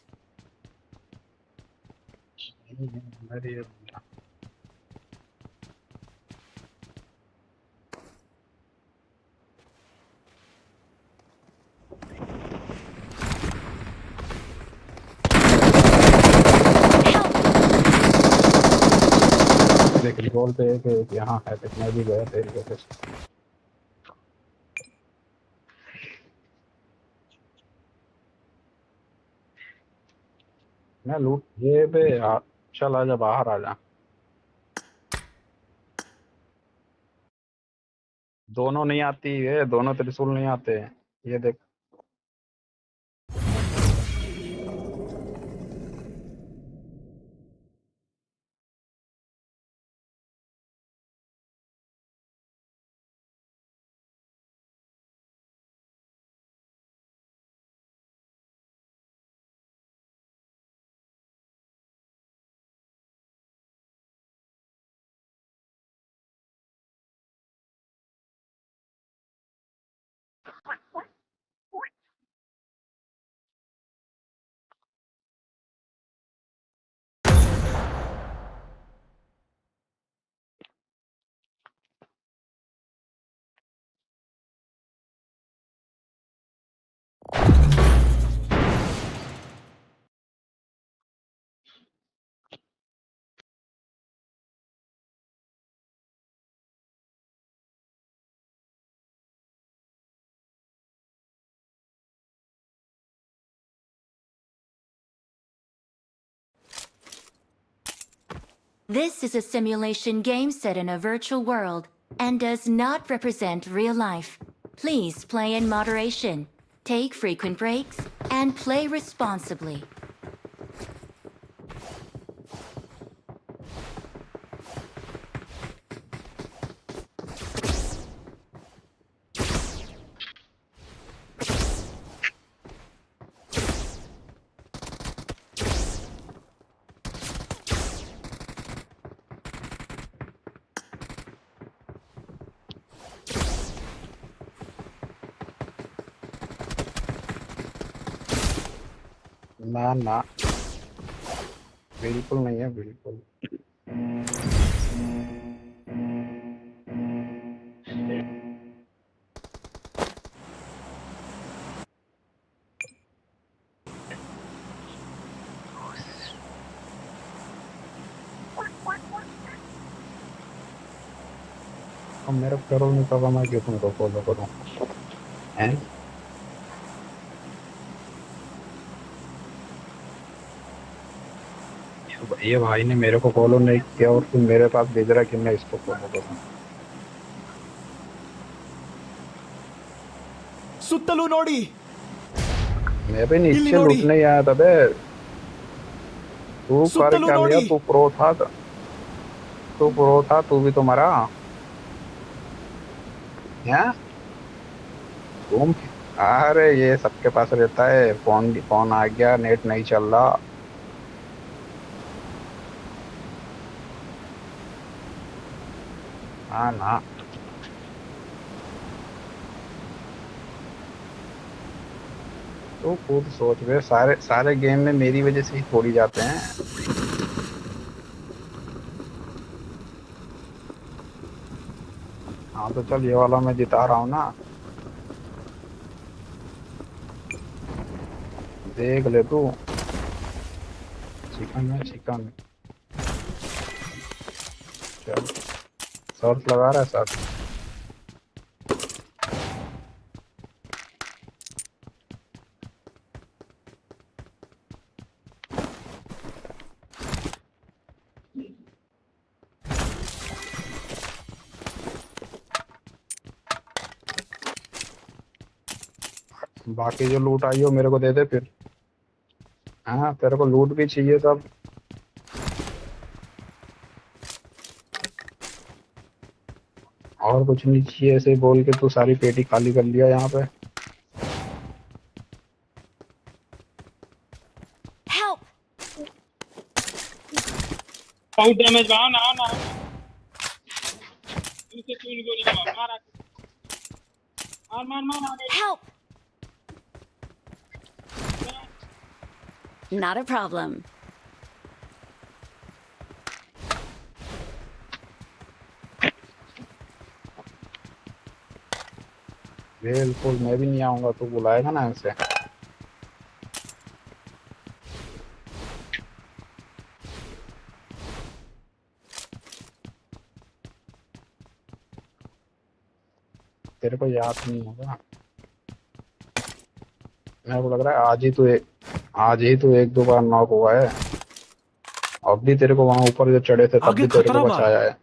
मेरी देख रिकॉल पे एक यहाँ है, तक मैं भी गया तेरी वजह से। मैं लूट ये पे चल आजा, बाहर आजा। दोनों नहीं आती है, दोनों त्रिशूल नहीं आते। ये देख This is a simulation game set in a virtual world and does not represent real life. Please play in moderation, take frequent breaks, and play responsibly. ना ना, बिल्कुल नहीं है, बिल्कुल। अब मेरे को करो नहीं पता, मैं क्यों तुमको फॉलो करूं? हैं? ये भाई ने मेरे को फॉलो नहीं किया और फिर मेरे पास भेज रहा है कि मैं इसको फॉलो करूं। सुत्तलू नोडी। मैं भी नीचे इल्ली नोडी। लूटने ही आया था बे। तू कर सुत्तलू क्या लिया? नोडी। तू प्रो था, तू प्रो था, तू भी तो मरा। हैं? तुम, अरे ये सबके पास रहता है, फोन आ गया, नेट नहीं चल रहा। हाँ ना, तो खुद सोच वे, सारे सारे गेम में मेरी वजह से ही थोड़ी जाते हैं। हाँ तो चल, ये वाला मैं जिता रहा हूँ ना, देख ले तू। चिकन में चिकन, चल शॉर्ट लगा रहा है सर। बाकी जो लूट आई हो मेरे को दे दे फिर। हाँ, तेरे को लूट भी चाहिए सब। और कुछ नहीं चाहिए, ऐसे ही बोल के तू सारी पेटी खाली कर लिया यहाँ पे। Help! बहुत डैमेज आओ ना, आओ ना, इसे तीन गोली मार मार मार मार मार। Help! Not a problem. बिल्कुल, मैं भी नहीं आऊंगा, तू बुलाएगा ना ऐसे। तेरे को याद नहीं होगा, मेरे को लग रहा है आज ही तू एक दो बार नॉक हुआ है। अब भी तेरे को वहां ऊपर जो चढ़े थे तब आगे भी तेरे खतरा को बा। बचाया है।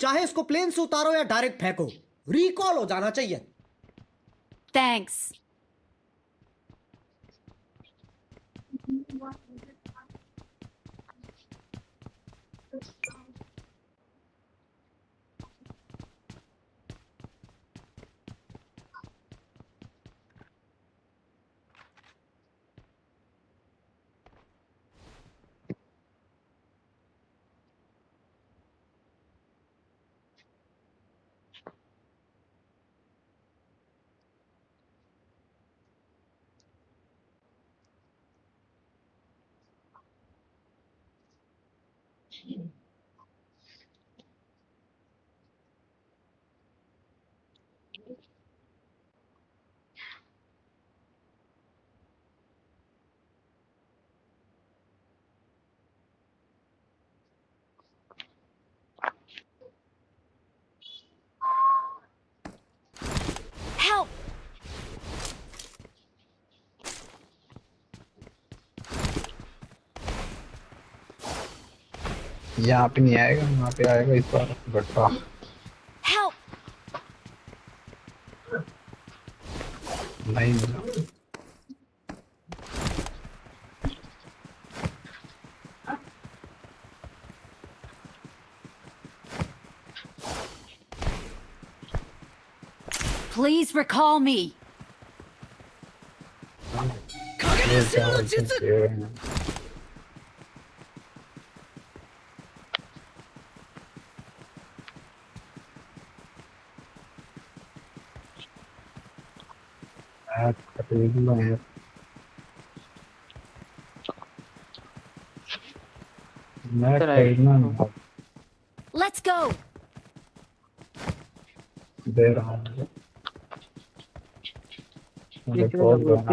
चाहे इसको प्लेन से उतारो या डायरेक्ट फेंको, रिकॉल हो जाना चाहिए। Thanks. Help! यहाँ पे नहीं आएगा, वहाँ पे आएगा इस बार गट्टा। Help! नहीं मिला। Please recall me. ये क्या बोलते हैं? मैं खरीदना नहीं Let's go. दे रहा हूँ।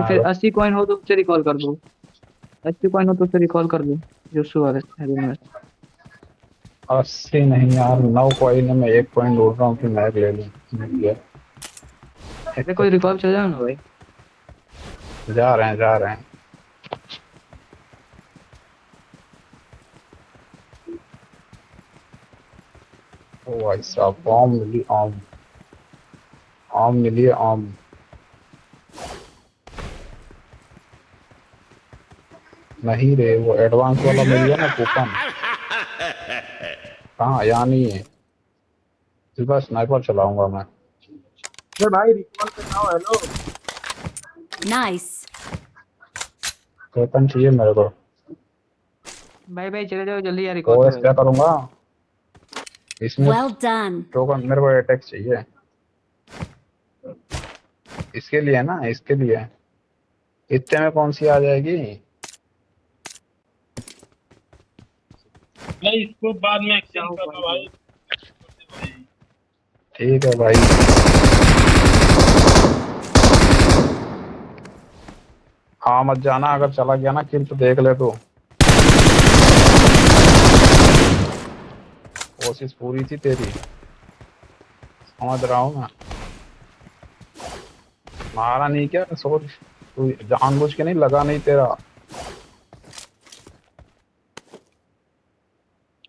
फिर 80 कॉइन हो तो उससे रिकॉल कर दो, 80 कॉइन हो तो उससे रिकॉल कर दो जोशु वाले में। 80 नहीं यार, 9 कॉइन है, मैं 1 पॉइंट ढूंढ रहा हूँ कि मैग ले लूँ। मिल गया। ऐसे कोई रिकॉल चल जाओ ना भाई। जा रहे हैं, जा रहे हैं। ओ भाई साहब, आम मिली, आम आम मिली है, आम। नहीं रे, वो एडवांस वाला मिल गया ना कूपन। कहाँ, यहाँ नहीं है। इस बार स्नाइपर चलाऊंगा मैं। भाई रिकॉल पे जाओ। Hello Nice. वेपन चाहिए मेरे को। भाई भाई चले जाओ जल्दी यार, रिकॉल ओएस क्या करूंगा इसमें? Well done. टोकन मेरे को अटैक चाहिए। इसके लिए ना, इसके लिए इतने में कौन सी आ जाएगी? भाई इसको बाद में एक्सचेंज करना भाई। ठीक है भाई। हाँ मत जाना, अगर चला गया ना किल तो देख ले तू। कोशिश पूरी थी तेरी, समझ रहा हूँ मैं। मारा नहीं क्या, सोच तू जानबूझ के नहीं लगा, नहीं तेरा।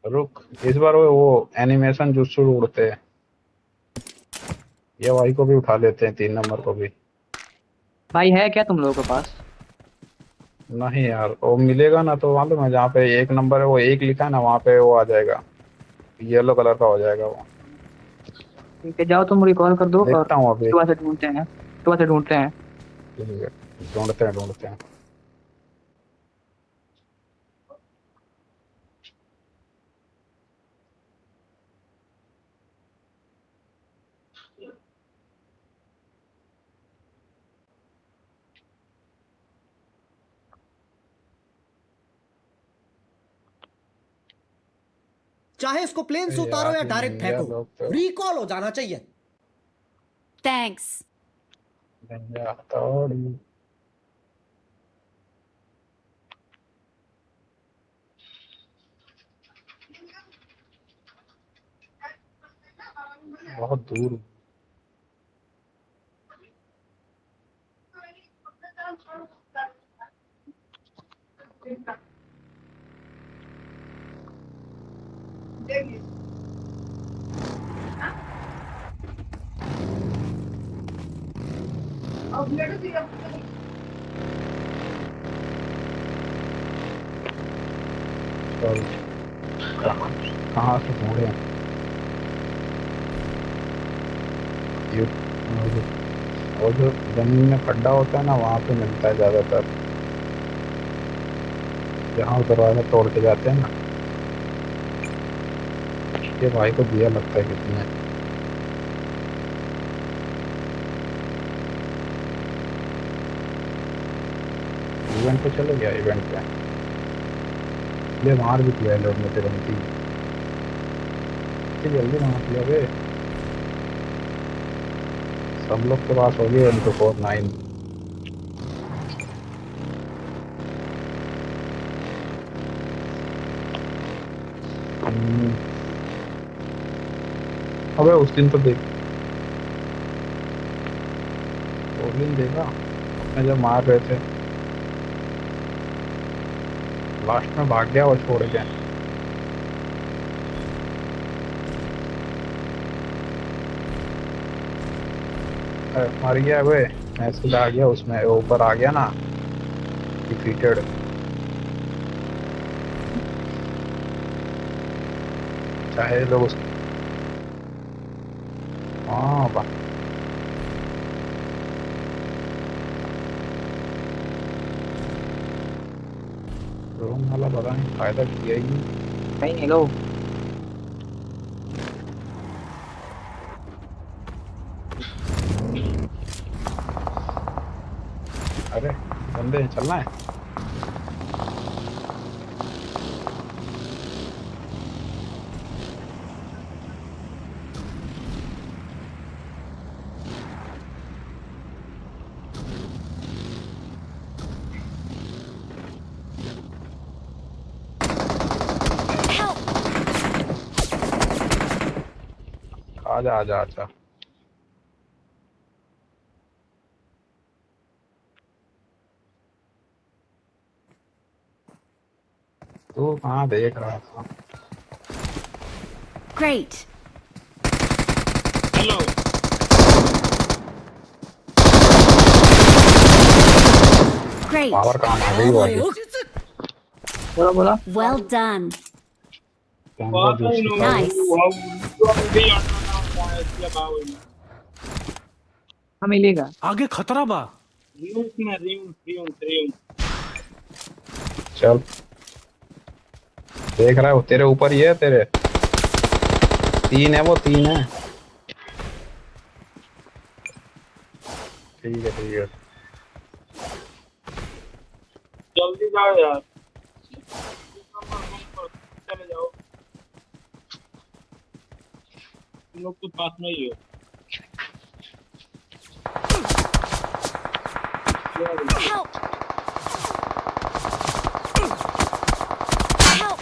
रुक, इस बार वो एनिमेशन जुस्सू उड़ते हैं, ये भाई को भी उठा लेते हैं, 3 नंबर को भी। भाई है क्या तुम लोगों के पास? नहीं यार, वो मिलेगा ना तो मालूम है, जहाँ पे 1 नंबर है वो 1 लिखा है ना, वहाँ पे वो आ जाएगा, येलो कलर का हो जाएगा वो। ठीक है जाओ तुम रिकॉल कर दो और देखता हूँ अभी। सुबह से ढूंढते हैं, सुबह से ढूंढते हैं। ठीक है, ढूंढते हैं, ढूंढते हैं। चाहे इसको प्लेन से उतारो या डायरेक्ट फेंको, रिकॉल हो जाना चाहिए। Thanks. बहुत दूर। कहाँ से ढूंढे ये? और जो जमीन में खड्डा होता है ना, वहाँ पे मिलता है ज्यादातर, जहाँ दरवाजा तोड़ के जाते हैं ना। ये भाई को दिया लगता है कितने। इवेंट पे चले गया, इवेंट पे ये मार भी किया है लोग ने तुरंत ही। जल्दी मार दिया बे, सब लोग के पास हो गए M249। अबे उस दिन तो देख, उस दिन देखा अपने जब मार रहे थे, लास्ट में भाग गया वो छोड़ के। अरे मर गया वे, मैसेज आ गया उसमें, ऊपर आ गया ना डिफीटेड। चाहे लोग उस हाँ बा रूम वाला पता नहीं फायदा किया ही नहीं। कहीं नहीं लो। अरे बंदे चलना है। आजा आजा आजा। तू कहाँ देख रहा था? Great. Hello Great. पावर काम आ गई वाली। बोला बोला। Well done. Camera juice Nice. हाँ मिलेगा। आगे खतरा बा। चल देख रहा है वो तेरे ऊपर ही है, तेरे तीन है, वो तीन है। ठीक है ठीक है। जल्दी जाओ यार, चले जाओ, तुम लोग तो पास में ही हो। Help. Help.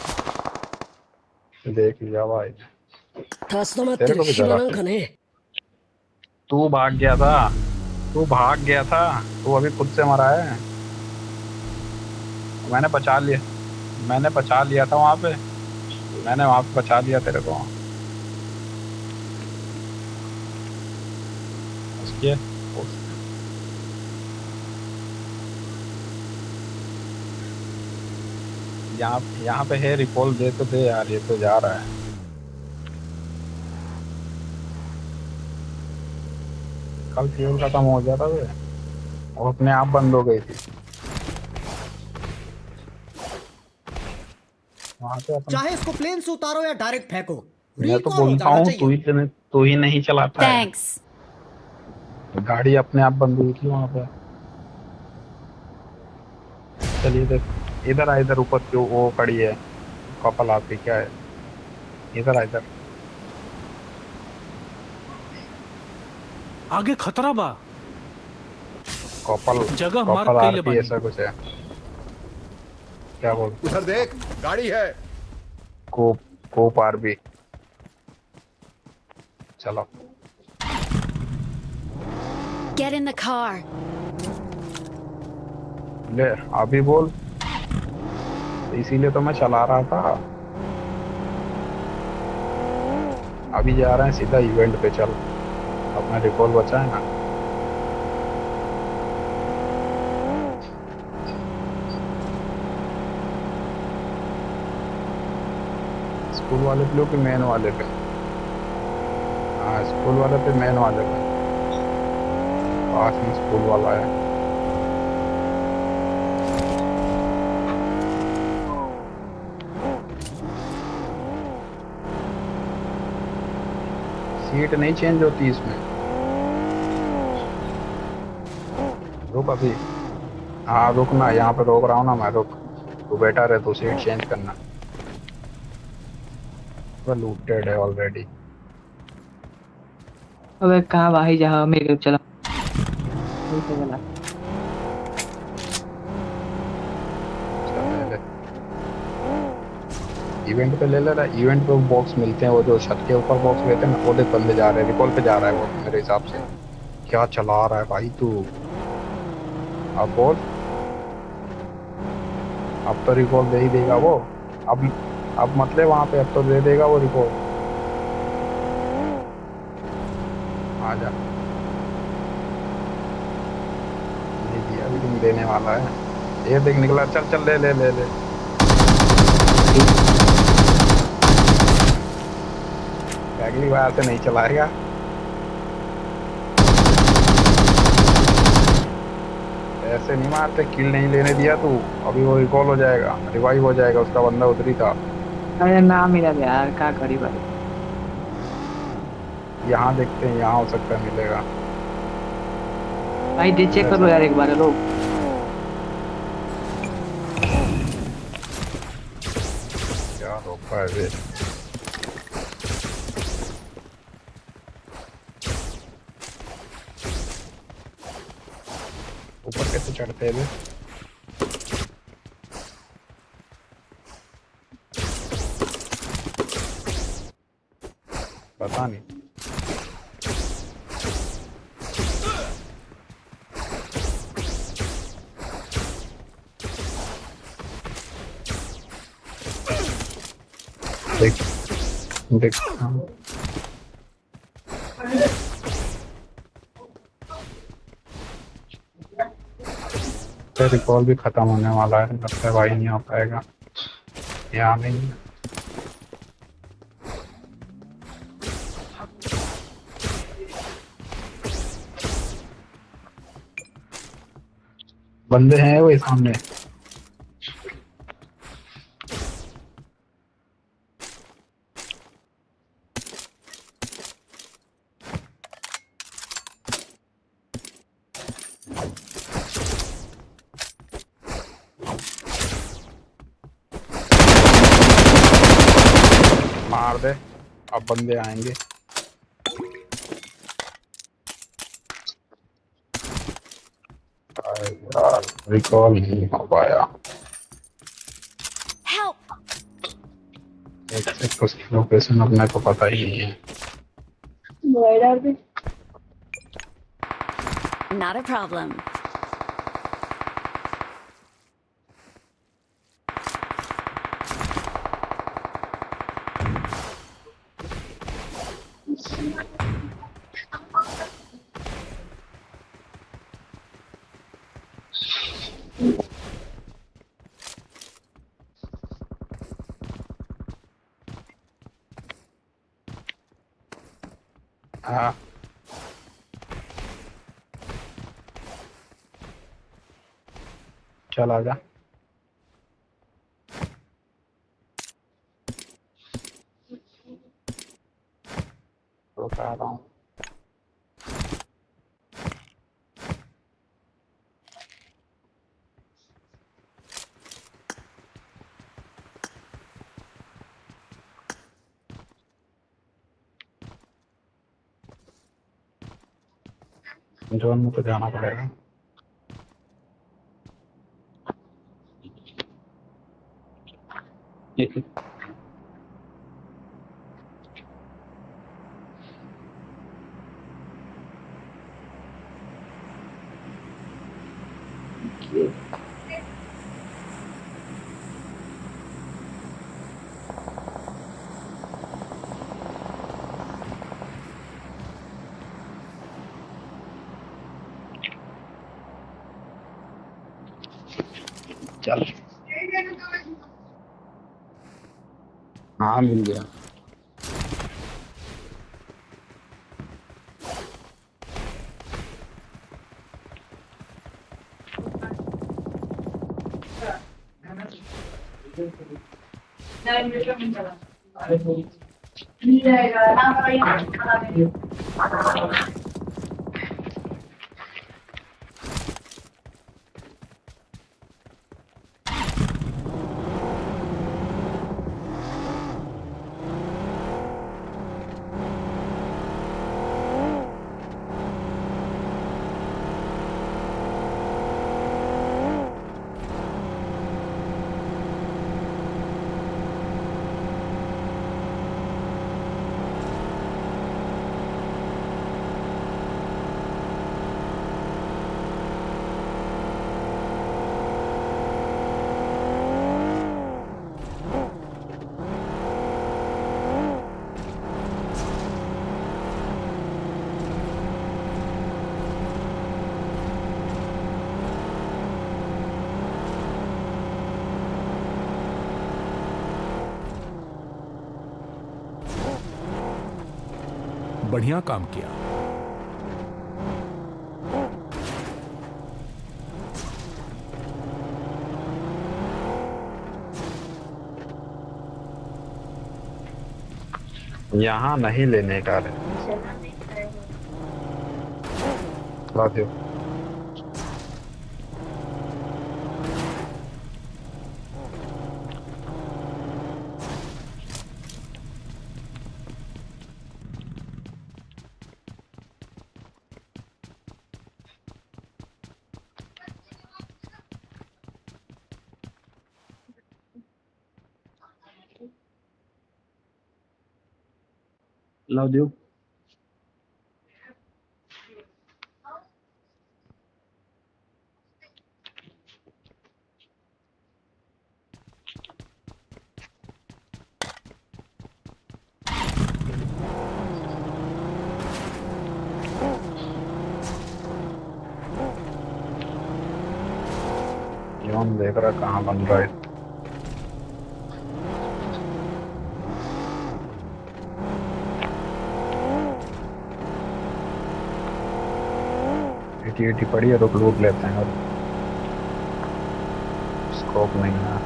देख लिया भाई, तेरे को भी जरा। तू भाग गया था, तू भाग गया था, तू अभी खुद से मरा है। मैंने बचा लिया, मैंने बचा लिया था वहां पे, मैंने वहां पे बचा लिया तेरे को। उसके यहाँ पे है रिकॉल, दे तो दे यार, ये तो जा रहा है। कल फ्यूल खत्म हो गया था वो अपने आप बंद हो गई थी वहां पे अपन। चाहे इसको प्लेन से उतारो या डायरेक्ट फेंको, मैं तो रिकॉल हो बोलता जाना हूँ चाहिए। तू ही नहीं चलाता है। Thanks. गाड़ी अपने आप बंद हुई थी वहां पे। चलिए इधर आ, इधर ऊपर क्यों वो खड़ी है कपल आपकी, क्या है? इधर आ, इधर आगे खतरा बा। कपल, जगह मार्क कपल कइले आरपी बानी। ऐसा कुछ है, क्या बोल? उधर देख, गाड़ी है। कोप आरपी। चलो Get in the car. ले अभी बोल, इसीलिए तो मैं चला रहा था। अभी जा रहे हैं सीधा इवेंट पे, चल अपना रिकॉल बचा है ना। स्कूल वाले पे लो कि मेन वाले पे? हाँ स्कूल वाले पे, मेन वाले पे। पास में स्कूल वाला है। सीट नहीं चेंज होती इसमें। रुक अभी। हाँ रुकना, यहाँ पे रोक रहा हूँ ना मैं, रुक। तू बैठा रहे, तो सीट चेंज करना। वो लूटेड है ऑलरेडी। अबे कहाँ भाई, जहाँ मेरे चला वहीं से चला। इवेंट पे ले ले रहा है। इवेंट पे बॉक्स मिलते हैं, वो जो छत के ऊपर बॉक्स लेते हैं ना, वो देख बंदे जा रहे हैं। रिकॉल पे जा रहा है वो मेरे हिसाब से। क्या चला रहा है भाई तू? अब बोल। अब तो रिकॉल दे ही देगा वो। अब मतलब वहां पे अब तो दे देगा वो रिकॉल। आ जा। नहीं दिया, लेकिन देने वाला है। ये देख निकला। चल चल, ले ले ले ले। अगली बार से नहीं चलाएगा। ऐसे नहीं मारते, किल नहीं लेने दिया तू। अभी वो रिकॉल हो जाएगा, रिवाइव हो जाएगा। उसका बंदा उधरी था। अरे ना मिला यार, क्या करी भाई। यहाँ देखते हैं, यहाँ हो सकता है मिलेगा। भाई दे चेक कर लो यार एक बार। लो क्या रोका है वे? ऊपर कैसे चढ़ते हैं वे? पता नहीं। देख देख। रिकॉल भी खत्म होने वाला है, लगता है भाई नहीं आ पाएगा। यहाँ नहीं है। बंदे हैं वही सामने। मार दे, अब बंदे आएंगे। रिकॉल नहीं हो पाया। एक उसकी लोकेशन अपने को पता ही नहीं है। Not a problem. हाँ चल आजा। रुक आ रहा हूँ। जोन में तो जाना पड़ेगा। चल हाँ मिल गया। बढ़िया काम किया। यहाँ नहीं लेने का है। ला दो। Love you. जोन देख रहा कहाँ बन रहा है। एटी पड़ी है, रुक लूट लेते हैं। और स्कोप नहीं है।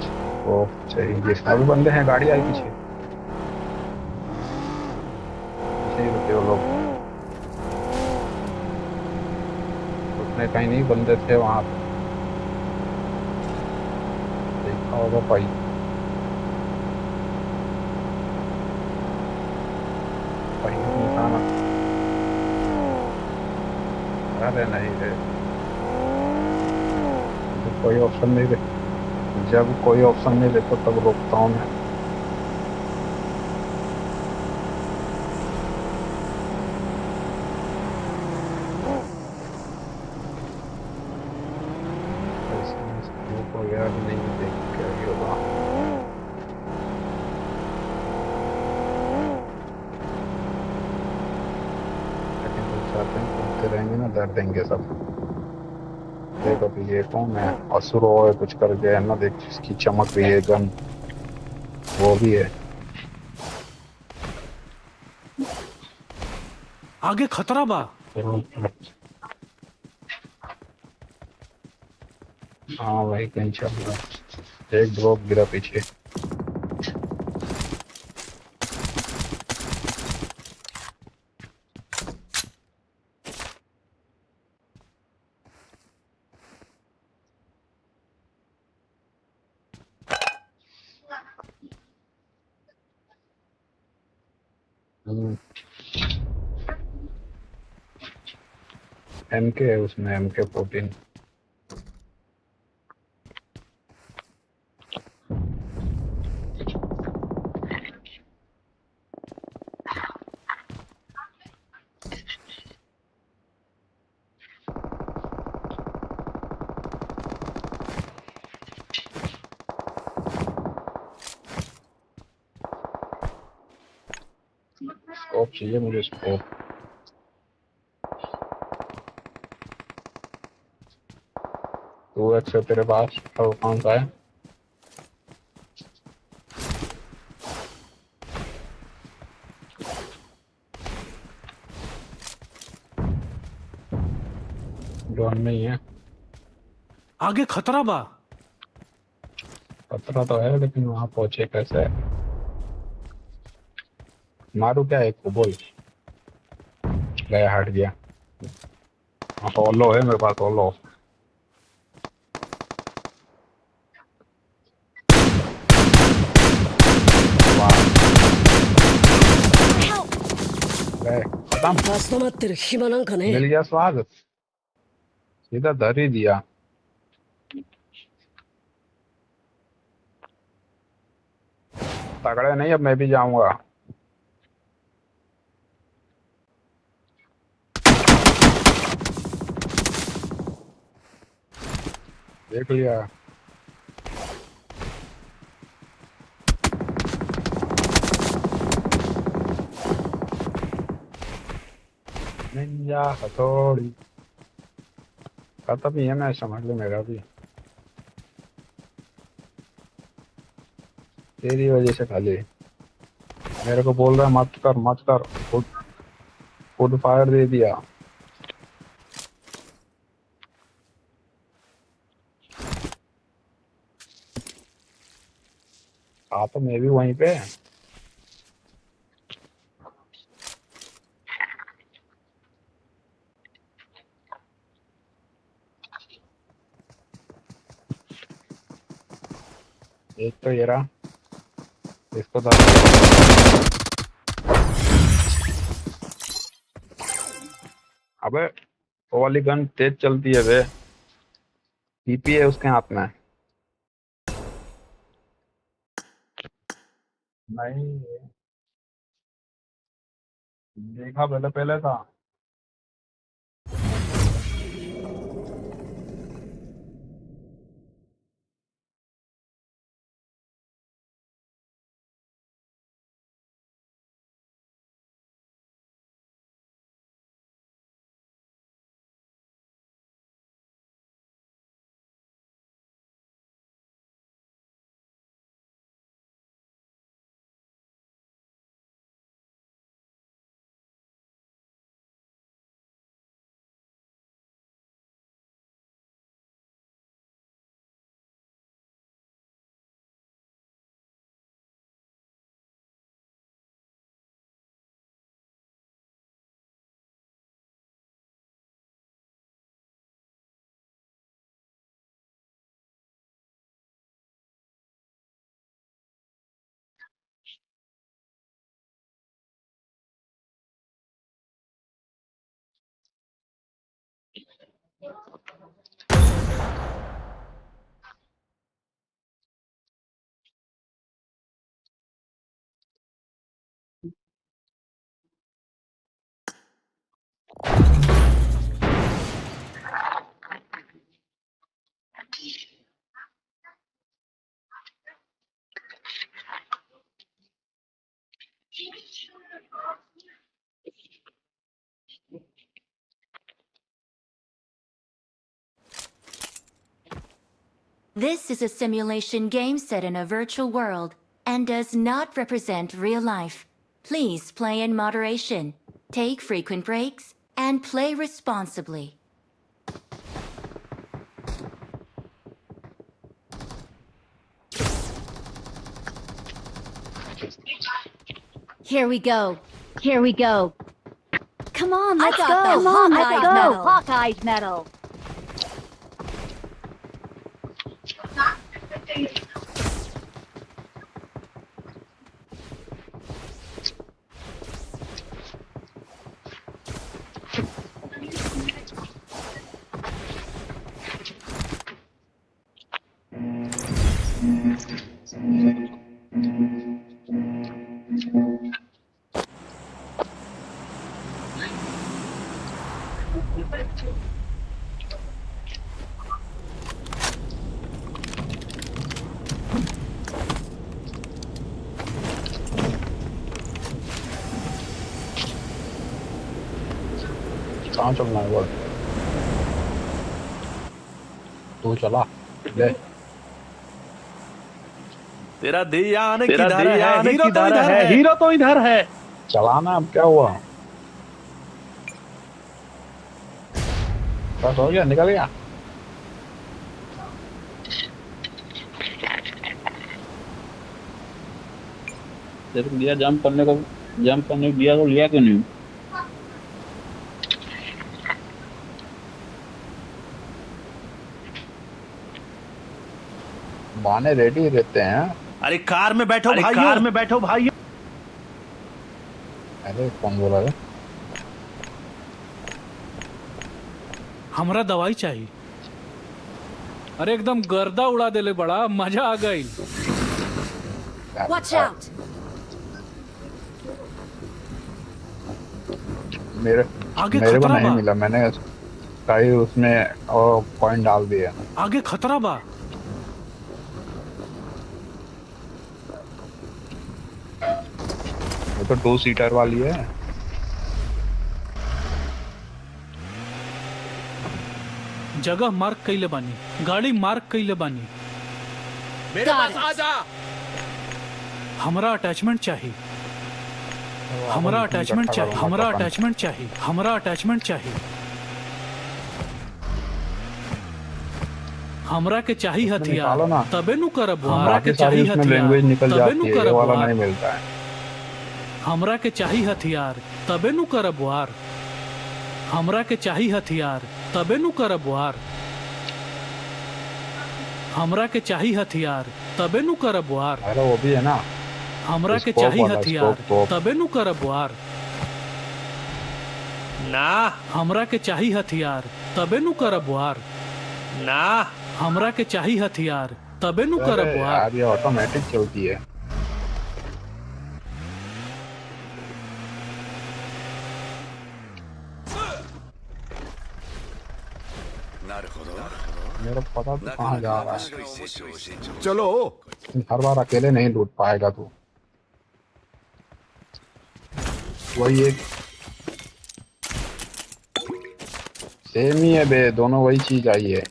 स्कोप चाहिए। अभी बंदे हैं, गाड़ी आई पीछे। पीछे ही रुके वो लोग। रुकने कहीं नहीं, बंदे थे वहां पे। देखा होगा भाई। निशाना। अरे नहीं रे, कोई ऑप्शन नहीं दे। जब कोई ऑप्शन नहीं देता तब रोकता हूँ मैं। वगैरह भी नहीं देख क्या ही होगा। चाहते हैं घूमते रहेंगे ना, डर देंगे सब। देखो अभी ये कौन है, असुर है कुछ कर गया है ना, देख जिसकी चमक रही है गन, वो भी है। आगे खतरा बा। हाँ भाई कहीं चल रहा है। एक ड्रॉप गिरा पीछे। MK है उसमें, MK14। स्कोप चाहिए मुझे, स्कोप। 2x है तेरे पास, और कौन सा है? ड्रोन में ही है। आगे खतरा बा। खतरा तो है, लेकिन वहां पहुंचे कैसे? मारू क्या एक को बोल। गया, हट गया। ओलो है मेरे पास, ओलो। खत्म। मिल गया स्वाद, सीधा धर ही दिया। तगड़े नहीं, अब मैं भी जाऊंगा। देख लिया। निंजा हथौड़ी खत्म ही है, मैं समझ लो मेरा भी तेरी वजह से। खाली मेरे को बोल रहा है मत कर मत कर, खुद फायर दे दिया। तो मैं भी वहीं पे। एक तो ये रहा, इसको अबे वो वाली गन तेज चलती है बे। पीपी है उसके हाथ में। नहीं देखा, पहले पहले था। This is a simulation game set in a virtual world and does not represent real life. Please play in moderation, take frequent breaks, and play responsibly. Here we go. Here we go. Come on, let's go. Come on, let's Hawkeye's go. medal. Hawkeye's medal. कहाँ चलना है बोल। तू चला ले। तेरा ध्यान किधर है? हीरो तो इधर है। चलाना अब क्या हुआ? बस हो गया, निकल गया। तेरे को दिया जंप करने को दिया तो लिया क्यों नहीं? बहाने रेडी रहते हैं। अरे कार में बैठो भाई। अरे कौन बोला है? हमरा दवाई चाहिए। अरे एकदम गर्दा उड़ा देले, बड़ा मजा आ गई। Watch out! मेरे आगे को खतरा नहीं बा। मिला, मैंने कई उसमें और पॉइंट डाल दिया। आगे खतरा बा। वो तो 2 सीटर वाली है। जगह मार्क कइले बानी, गाड़ी मार्क कइले बानी। मेरे पास आ जा। हमरा अटैचमेंट चाहिए। हमरा अटैचमेंट चाहिए। हमरा के चाहिए निकालो ना। हथियार, तबे नु करब। हमरा बाकी के सारी चाहिए उसमें हथियार, लैंग्वेज निकल तबे जाती नु है, ये करब वाला वार। नहीं मिलता है। हमरा के चाहिए हथियार, तबे नु करब वार। हमरा के चाहिए हथियार, तबे नु करब वार। हमरा के चाहिए हथियार, तबे नु करब वार। अरे वो भी है ना। हमरा के स्कोप चाहिए वाला, हथियार, स्कोप। तबे नु करब वार। ना हमरा के चाहिए हथियार, तबे नु करब वार। ना हमरा के चाहिए हथियार, तबे नु करब अरे वार। यार ये ऑटोमेटिक चलती है। मेरे को पता तो कहाँ जा रहा है। चलो हर बार अकेले नहीं लूट पाएगा तू। वही एक सेम ही है बे, दोनों वही चीज आई है।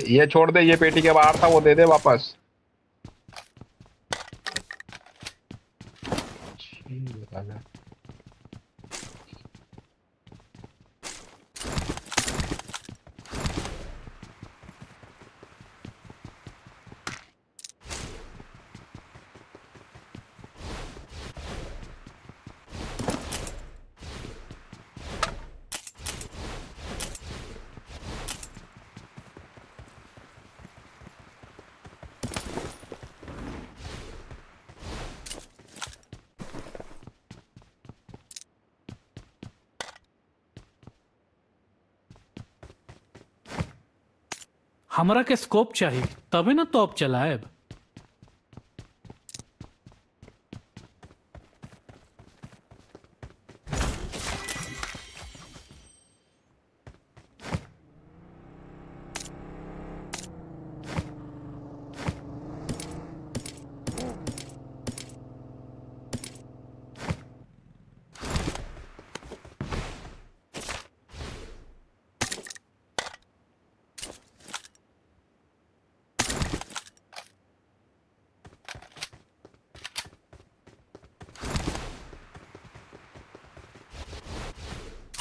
ये छोड़ दे, ये पेटी के बाहर था, वो दे दे वापस। हमरा के स्कोप चाहिए, तबे ना तोप चलाएब।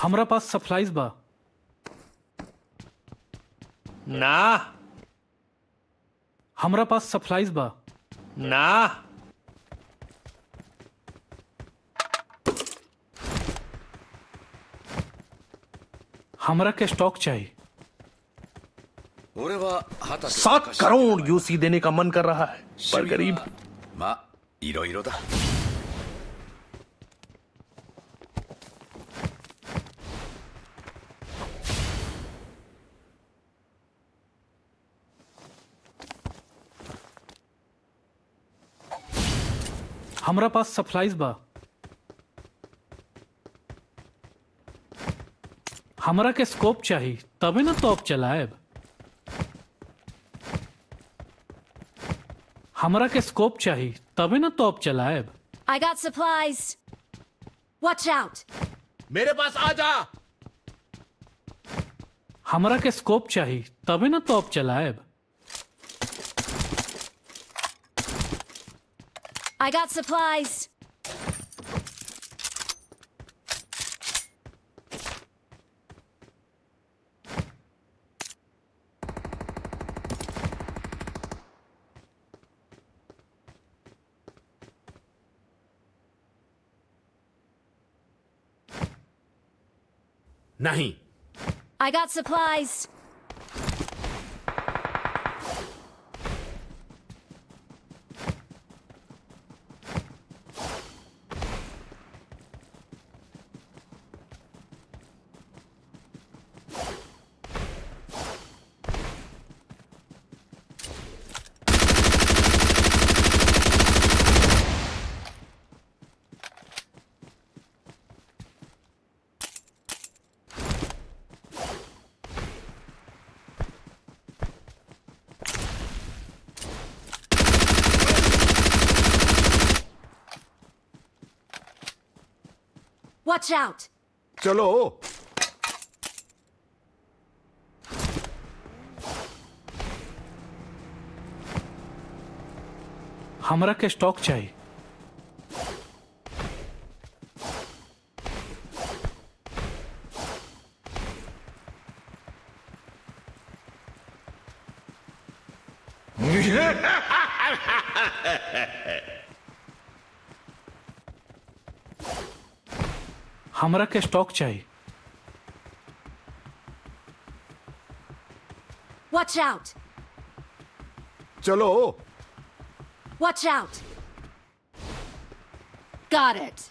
हमरा पास सप्लाईज बा। ना हमरा पास सप्लाईज बा। ना हमरा के स्टॉक चाहिए। 俺は畑 7 करोड़ यूसी देने का मन कर रहा है, पर गरीब। まあいろいろだ。 हमरा पास सप्लाईज बा। हमरा के स्कोप चाहिए, तबे ना तोप चलाएब। हमरा के स्कोप चाहिए, तबे ना तोप चलाएब। I got supplies. Watch out! मेरे पास आ जा। हमरा के स्कोप चाहिए तबे ना तोप चलाएब। I got supplies. नहीं। I got supplies. Watch out! चलो। हमरा के स्टॉक चाहिए। हमरा के स्टॉक चाहिए। Watch out! चलो। Watch out! Got it.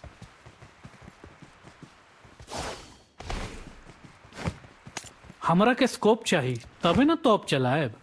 हमरा के स्कोप चाहिए तबे ना तोप चलाएब।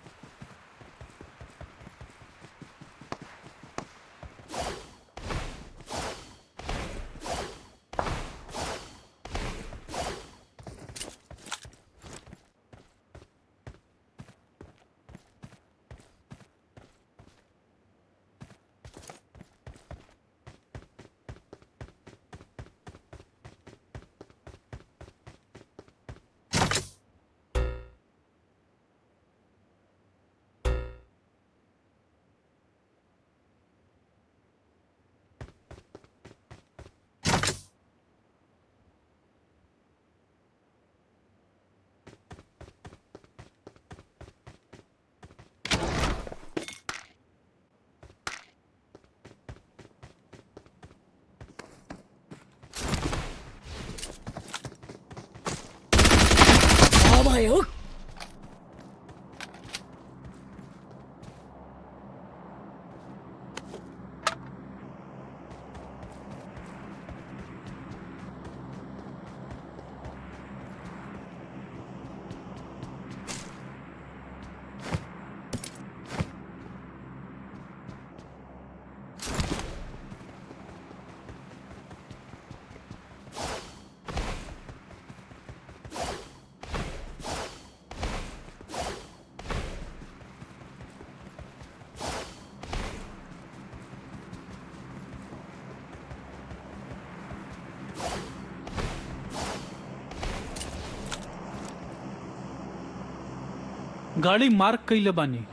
गाड़ी मार्क कइले बानी।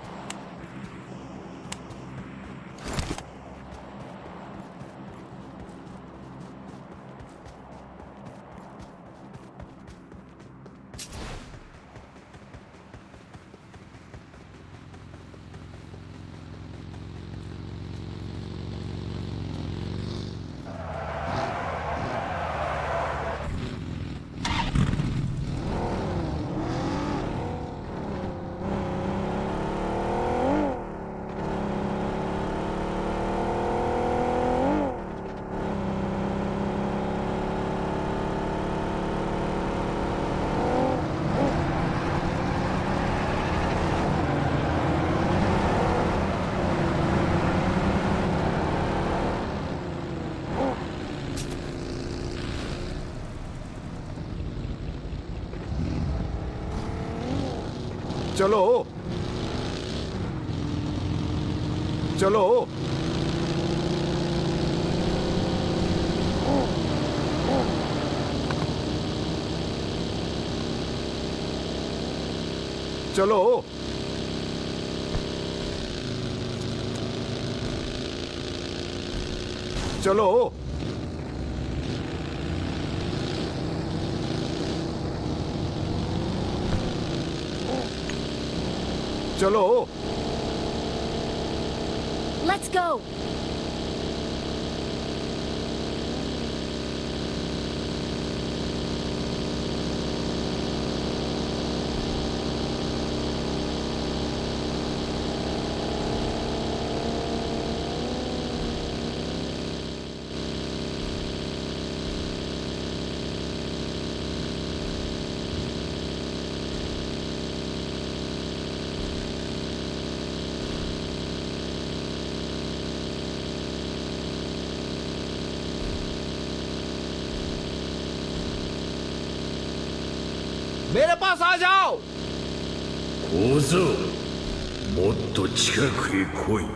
चलो। चलो। चलो चलो चलो Let's go. मेरे पास आ जाओ। 小僧もっと近くへ来い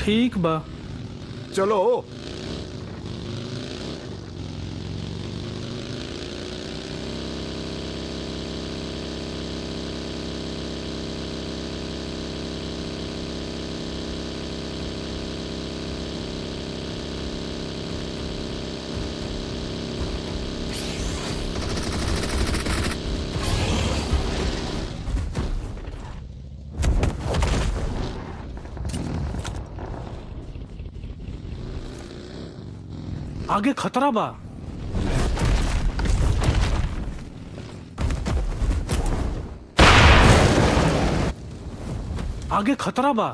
ठीक बा चलो आगे खतरा बा आगे खतरा बा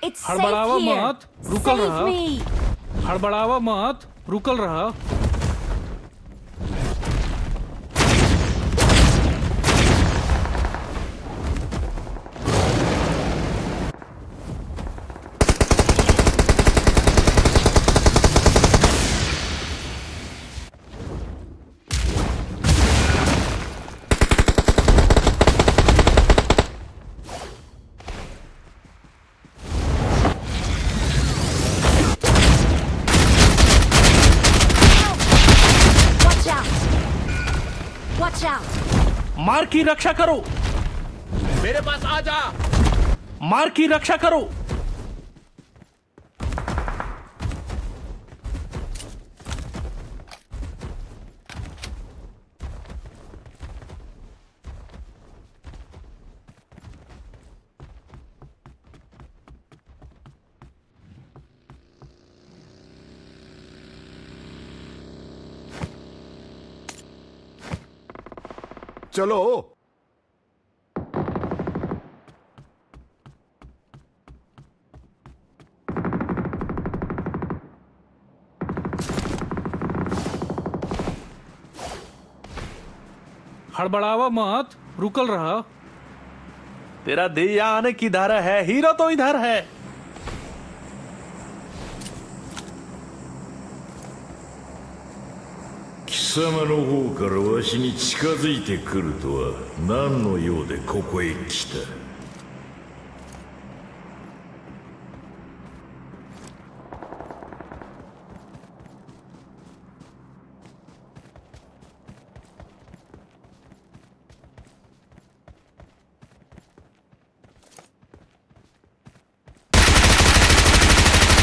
It's safe हड़बड़ावा here. मत रुकल Save रहा me. हड़बड़ावा मत रुकल रहा Watch out. Watch out. मार की रक्षा करो मेरे पास आ जा। मार की रक्षा करो चलो हड़बड़ावा मत रुकल रहा तेरा देह यहाँ आने की धारा है, हीरो तो इधर है। 貴様の方からわしに近づいてくるとは何の用でここへ来た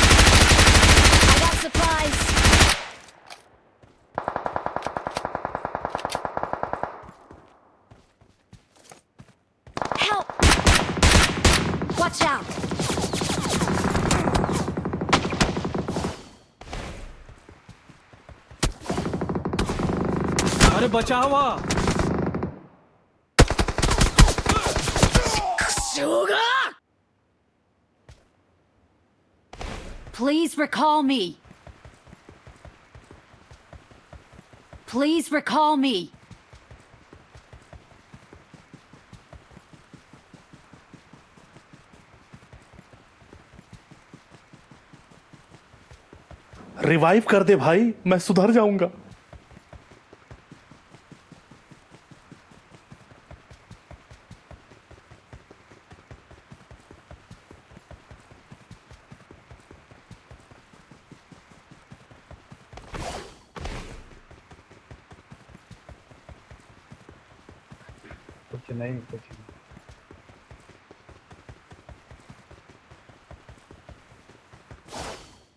I got supplies. Help. Watch out! अरे बचा हुआ। Please recall me. Please recall me. Revive कर दे भाई, मैं सुधर जाऊंगा। कुछ नहीं, कुछ नहीं।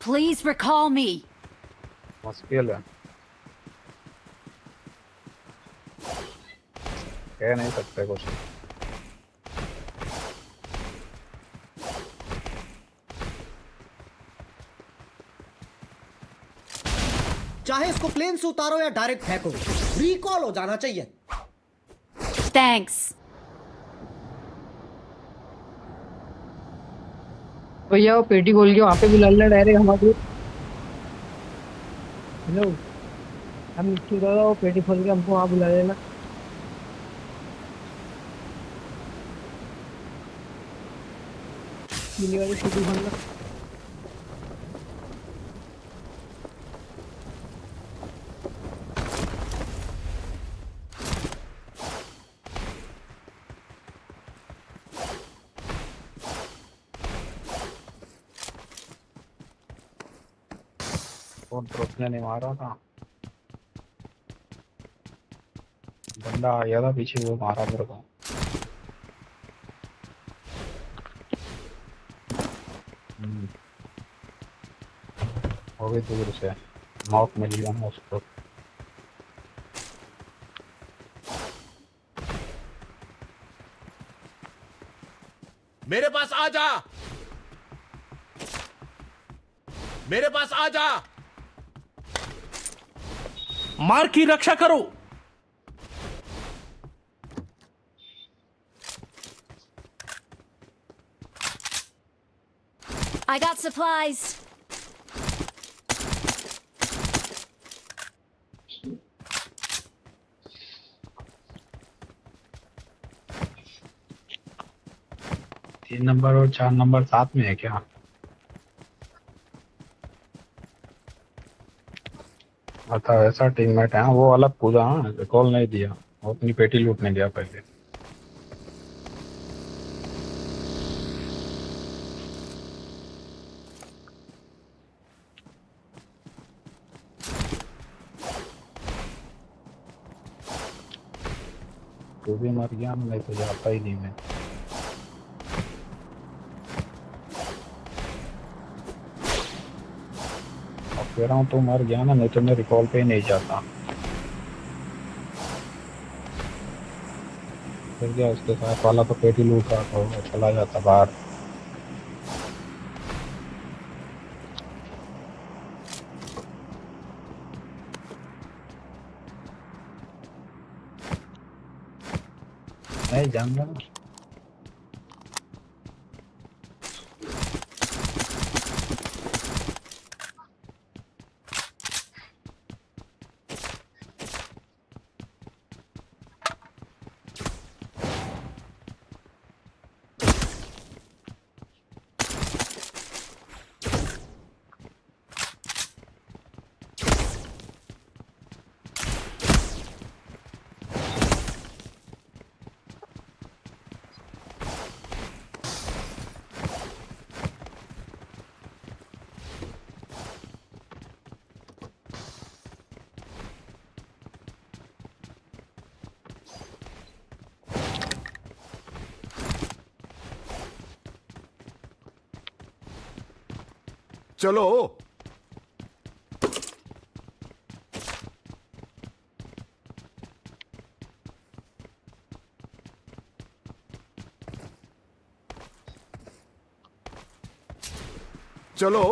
Please recall me. मुश्किल है, कह नहीं सकते कुछ। चाहे इसको प्लेन से उतारो या डायरेक्ट फेंको, रिकॉल हो जाना चाहिए। Thanks. भैया वो पेटी खोल के वहाँ पे बुला लेना डायरेक्ट हमारे। हेलो, हम नीचे उतरो, वो पेटी खोल के हमको वहाँ बुला लेना। पीली वाली पेटी खोलना। कौन रोकने नहीं मारा था, बंदा आ गया था पीछे, वो मारा मेरे को। हो गई दूर से नॉक मिल गया ना उसको। मेरे पास आ जा, मेरे पास आ जा। मार की रक्षा करो। I got supplies. तीन नंबर और 4 नंबर साथ में है क्या? अच्छा ऐसा टीममेट है, वो अलग कूदा, कॉल नहीं दिया, वो अपनी पेटी लूटने गया पहले। तू भी मर गया, नहीं तो जाता ही नहीं मैं। अब कह रहा हूँ तू मर गया ना, नहीं तो मैं रिकॉल पे ही नहीं जाता। फिर क्या, उसके साथ वाला तो पेटी लूट रहा था, वो चला जाता बाहर। नहीं जाऊंगा ना। चलो चलो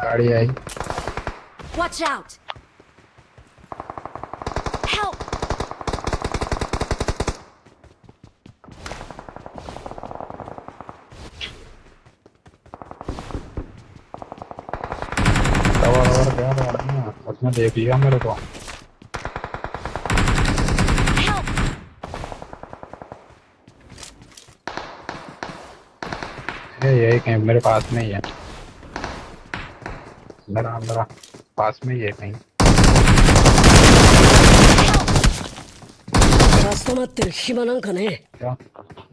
गाड़ी आई। Watch out! Help! कवर गया था, उसने देख लिया मेरे को। यही कहीं मेरे पास में ही है, अंदर पास में ही है कहीं। क्या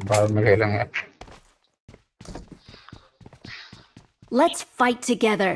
बाद में खेलेंगे। Let's fight together.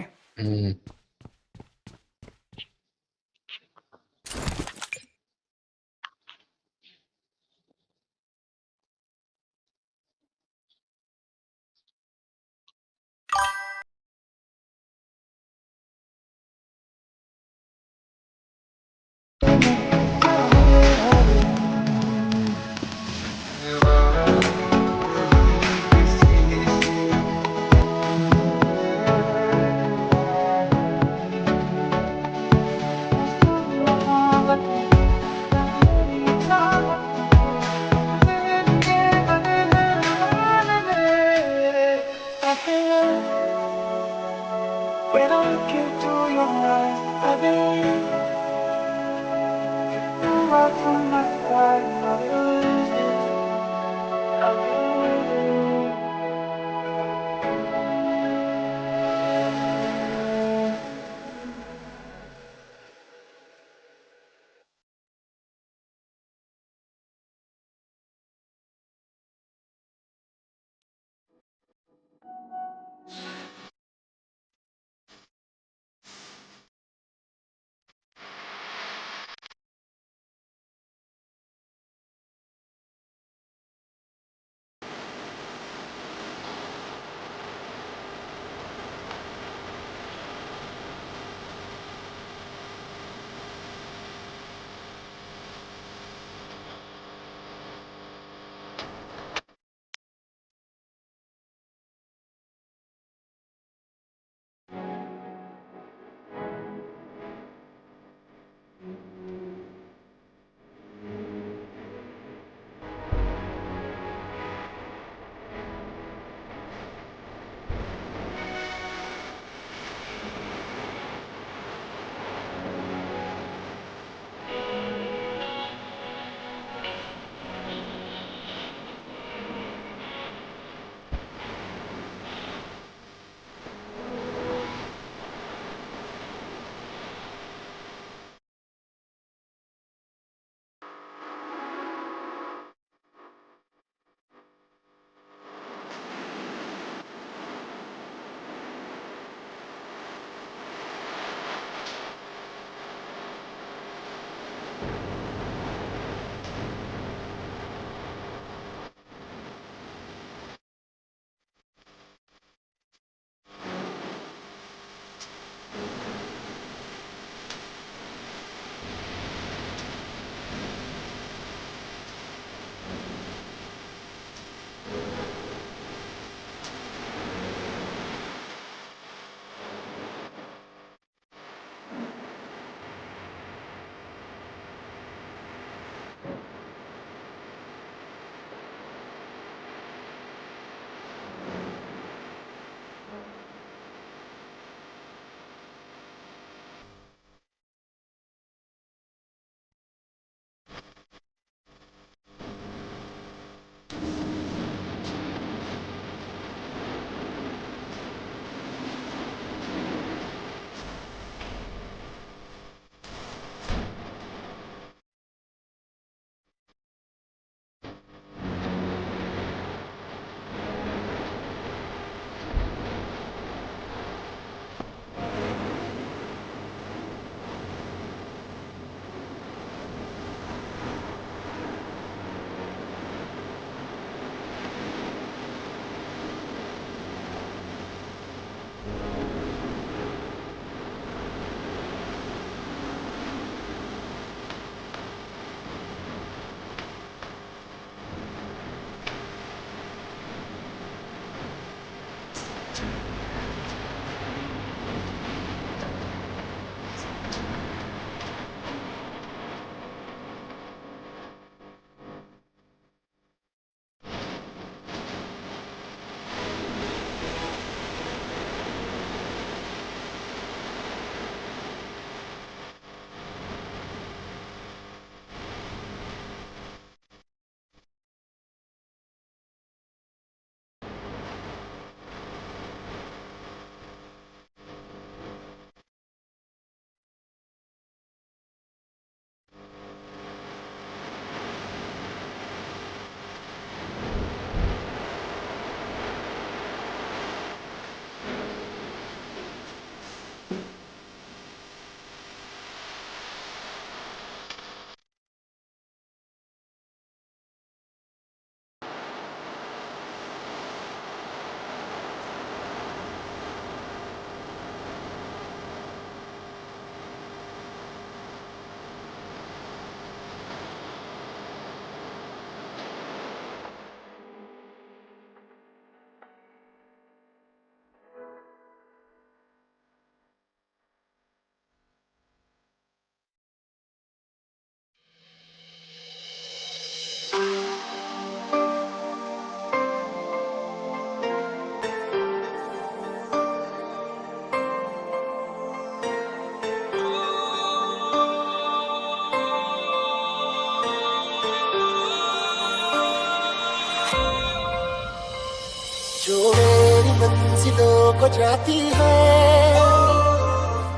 जो मेरी मंजिलों को जाती है,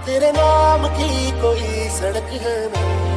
तेरे नाम की कोई सड़क है ना।